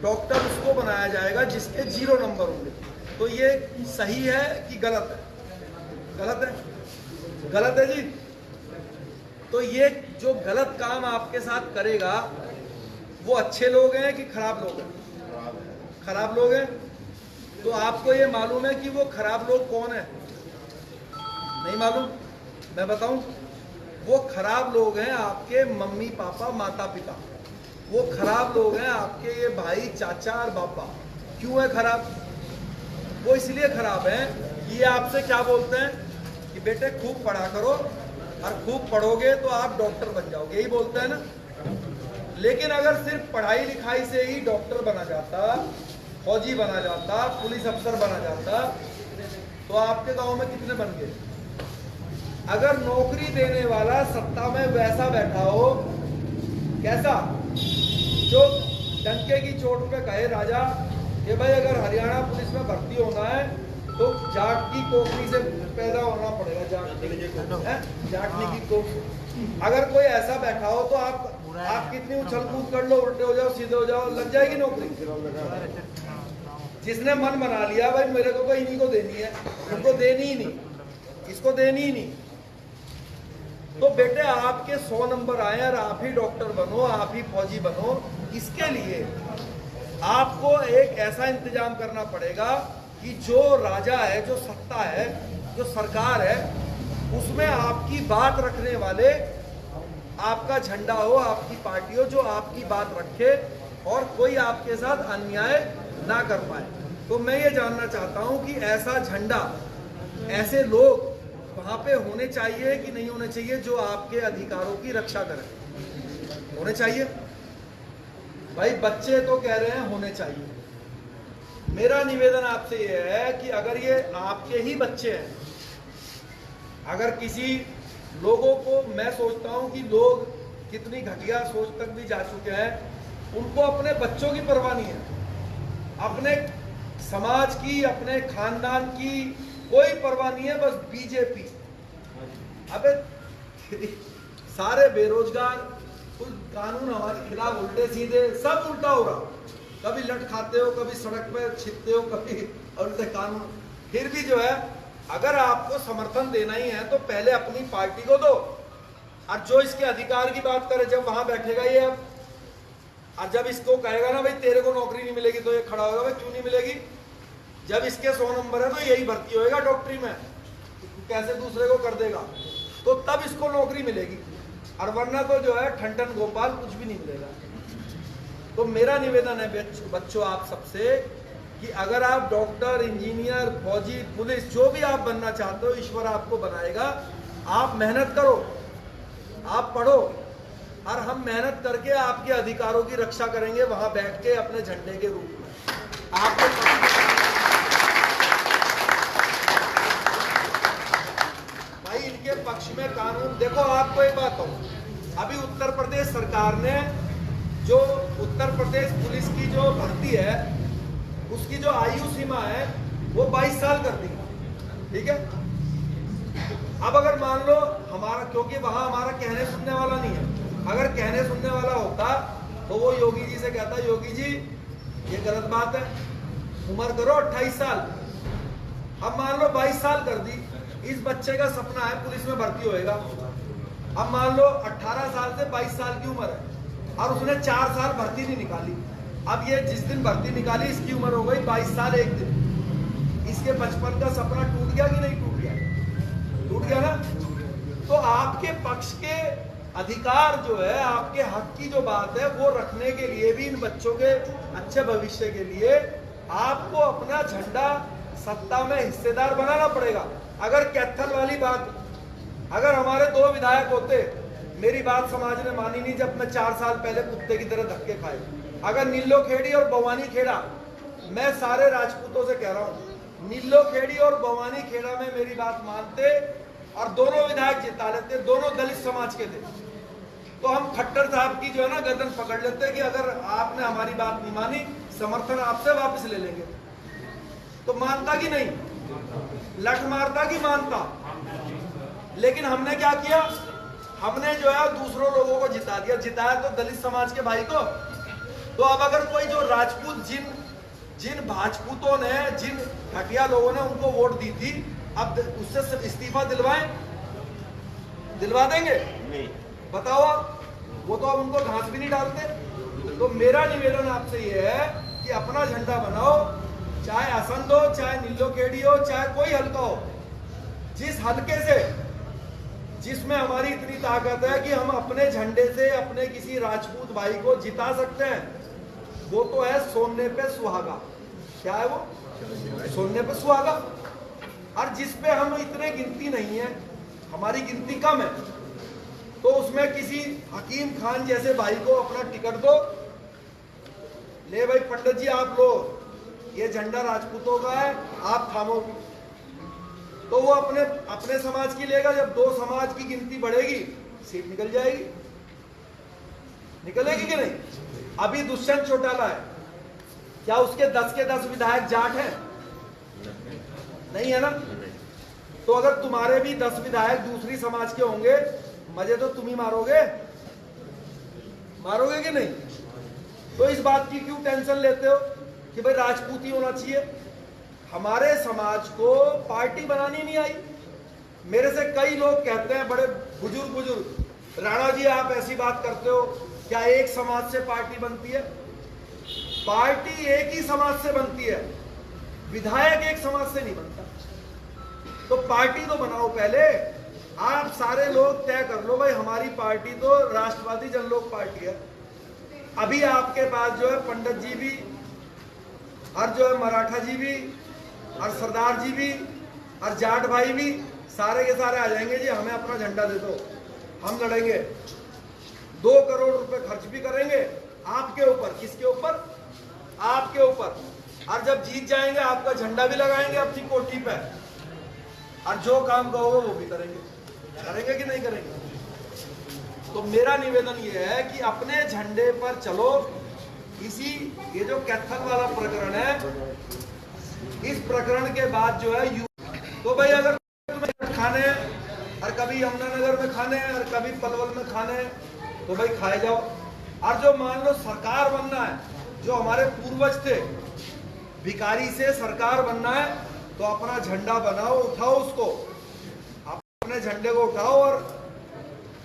डॉक्टर उसको बनाया जाएगा जिसके 0 नंबर होंगे। तो ये सही है कि गलत है? गलत है, गलत है जी। तो ये जो गलत काम आपके साथ करेगा वो अच्छे लोग हैं कि खराब लोग हैं? खराब लोग हैं। तो आपको ये मालूम है कि वो खराब लोग कौन है? नहीं मालूम? मैं बताऊं, वो खराब लोग हैं आपके मम्मी पापा माता पिता, वो खराब लोग हैं आपके ये भाई चाचा और बापा। क्यों है खराब? वो इसलिए खराब हैं कि ये आपसे क्या बोलते हैं कि बेटे खूब पढ़ा करो और खूब पढ़ोगे तो आप डॉक्टर बन जाओगे, यही बोलते हैं ना। लेकिन अगर सिर्फ पढ़ाई लिखाई से ही डॉक्टर बना जाता, फौजी बना जाता, पुलिस अफसर बना जाता, तो आपके गांव में कितने बन गए? अगर नौकरी देने वाला सत्ता में वैसा बैठा हो, कैसा, जो डंके की चोट पे कहे राजा कि भाई अगर हरियाणा पुलिस में भर्ती होना है तो जाट की कोखनी से पैदा होना पड़ेगा, जाटनी की कोख। अगर कोई ऐसा बैठा हो तो आप कितनी उछल कूद कर लो, उल्टे हो जाओ, सीधे हो जाओ, लग जाएगी नौकरी। जिसने मन बना लिया भाई मेरे को इन्हीं को देनी है, उनको देनी ही नहीं, इसको देनी ही नहीं, तो बेटे आपके 100 नंबर आए और आप ही डॉक्टर बनो, आप ही फौजी बनो। इसके लिए आपको एक ऐसा इंतजाम करना पड़ेगा कि जो राजा है, जो सत्ता है, जो सरकार है, उसमें आपकी बात रखने वाले, आपका झंडा हो, आपकी पार्टी हो जो आपकी बात रखे और कोई आपके साथ अन्याय ना कर पाए। तो मैं ये जानना चाहता हूं कि ऐसा झंडा, ऐसे लोग वहां पे होने चाहिए कि नहीं होने चाहिए जो आपके अधिकारों की रक्षा करें? होने चाहिए भाई। बच्चे तो कह रहे हैं होने चाहिए। मेरा निवेदन आपसे यह है कि अगर ये आपके ही बच्चे हैं, अगर किसी लोगों को, मैं सोचता हूं कि लोग कितनी घटिया सोच तक भी जा चुके हैं, उनको अपने बच्चों की परवाह नहीं है, अपने समाज की, अपने खानदान की कोई परवाह नहीं है, बस बीजेपी। अबे सारे बेरोजगार, कुछ कानून हमारे खिलाफ उल्टे सीधे, सब उल्टा हो रहा। कभी लट खाते हो, कभी सड़क पे छिपते हो, कभी उल्टे कानून। फिर भी जो है अगर आपको समर्थन देना ही है तो पहले अपनी पार्टी को दो, और जो इसके अधिकार की बात करे जब वहां बैठेगा ये अब, और जब इसको कहेगा ना भाई तेरे को नौकरी नहीं मिलेगी तो ये खड़ा होगा, भाई क्यों नहीं मिलेगी, जब इसके 100 नंबर है तो यही भर्ती होएगा डॉक्टरी में, कैसे दूसरे को कर देगा, तो तब इसको नौकरी मिलेगी, और वरना तो जो है ठन गोपाल कुछ भी नहीं मिलेगा। तो मेरा निवेदन है बच्चों आप सबसे कि अगर आप डॉक्टर, इंजीनियर, फौजी, पुलिस जो भी आप बनना चाहते हो, ईश्वर आपको बनाएगा, आप मेहनत करो, आप पढ़ो, और हम मेहनत करके आपके अधिकारों की रक्षा करेंगे वहां बैठ के अपने झंडे के रूप में। आपको भाई इनके पक्ष में कानून देखो, आपको एक बात कहूं, अभी उत्तर प्रदेश सरकार ने जो उत्तर प्रदेश पुलिस की जो भर्ती है उसकी जो आयु सीमा है वो 22 साल कर दी, ठीक है। अब अगर मान लो हमारा, क्योंकि वहां हमारा कहने सुनने वाला नहीं है, अगर कहने सुनने वाला होता तो वो योगी जी से कहता योगी जी ये गलत बात है, उम्र करो 28 साल, अब मान लो 22 साल कर दी, इस बच्चे का सपना है पुलिस में भर्ती होएगा, अब मान लो 18 साल से 22 साल की उम्र है और उसने 4 साल भर्ती नहीं निकाली, अब ये जिस दिन भर्ती निकाली इसकी उम्र हो गई 22 साल 1 दिन, इसके बचपन का सपना टूट गया कि नहीं टूट गया? टूट गया ना। तो आपके पक्ष के अधिकार जो है, आपके हक की जो बात है वो रखने के लिए भी, इन बच्चों के अच्छे भविष्य के लिए आपको अपना झंडा सत्ता में हिस्सेदार बनाना पड़ेगा। अगर कैथल वाली बात, अगर हमारे 2 विधायक होते, मेरी बात समाज ने मानी नहीं जब मैं 4 साल पहले कुत्ते की तरह धक्के खाए, अगर नीलो खेड़ी और भवानी खेड़ा, मैं सारे राजपूतों से कह रहा हूं, नीलो खेड़ी और भवानी खेड़ा में मेरी बात मानते और दोनों विधायक जिता लेते, दोनों दलित समाज के थे, तो हम खट्टर साहब की जो है ना गर्दन पकड़ लेते कि अगर आपने हमारी बात नहीं मानी समर्थन आपसे वापस ले लेंगे। तो मानता कि नहीं, लठ मारता कि मानता। लेकिन हमने क्या किया, हमने जो है दूसरों लोगों को जिता दिया, जिताया तो दलित समाज के भाई को। तो अब अगर कोई जो राजपूत, जिन भाजपूतों ने, जिन घटिया लोगों ने उनको वोट दी थी, अब उससे इस्तीफा दिलवा देंगे? नहीं। बताओ आप, वो तो अब उनको घास भी नहीं डालते। तो मेरा निवेदन आपसे ये है कि अपना झंडा बनाओ, चाहे असंध हो, चाहे नीलोखेड़ी हो, चाहे कोई हल्का हो, जिस हल्के से जिसमें हमारी इतनी ताकत है कि हम अपने झंडे से अपने किसी राजपूत भाई को जिता सकते हैं, वो तो है सोने पे सुहागा। क्या है वो? सोने पे सुहागा। और जिस पे हम इतने गिनती नहीं है, हमारी गिनती कम है, तो उसमें किसी हकीम खान जैसे भाई को अपना टिकट दो, ले भाई पंडित जी आप लो, ये झंडा राजपूतों का है, आप थामो, तो वो अपने समाज की लेगा। जब 2 समाज की गिनती बढ़ेगी, सीट निकल जाएगी, निकलेगी कि नहीं? अभी दुष्यंत चौटाला है, क्या उसके 10 के 10 विधायक जाट हैं? नहीं है ना। तो अगर तुम्हारे भी 10 विधायक दूसरी समाज के होंगे, मजे तो तुम ही मारोगे कि नहीं? तो इस बात की क्यों टेंशन लेते हो कि भाई राजपूत ही होना चाहिए? हमारे समाज को पार्टी बनानी नहीं आई। मेरे से कई लोग कहते हैं, बड़े बुजुर्ग, राणा जी आप ऐसी बात करते हो, क्या एक समाज से पार्टी बनती है? पार्टी एक ही समाज से बनती है, विधायक एक समाज से नहीं बनता। तो पार्टी तो बनाओ पहले, आप सारे लोग तय कर लो भाई हमारी पार्टी तो राष्ट्रवादी जनलोक पार्टी है। अभी आपके पास जो है पंडित जी भी, और जो है मराठा जी भी, और सरदार जी भी, और जाट भाई भी, सारे के सारे आ जाएंगे जी हमें अपना झंडा दे दो, हम लड़ेंगे, 2 करोड़ रुपए खर्च भी करेंगे आपके ऊपर। किसके ऊपर? आपके ऊपर। और जब जीत जाएंगे आपका झंडा भी लगाएंगे अपनी कोठी पे, और जो काम कहोगे वो भी करेंगे। करेंगे कि नहीं करेंगे? तो मेरा निवेदन ये है कि अपने झंडे पर चलो। ये जो कैथल वाला प्रकरण है, इस प्रकरण के बाद जो है तो भाई अगर तुम्हें खाने हैं और कभी यमुनानगर में खाने हैं और कभी पलवल में खाने हैं, तो भाई खाए जाओ। और जो मान लो सरकार बनना है, जो हमारे पूर्वज थे, भिखारी से सरकार बनना है, तो अपना झंडा बनाओ, उठाओ उसको, अपने झंडे को उठाओ और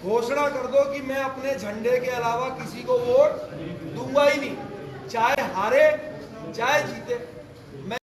घोषणा कर दो कि मैं अपने झंडे के अलावा किसी को वोट दूंगा ही नहीं, चाहे हारे चाहे जीते। मैं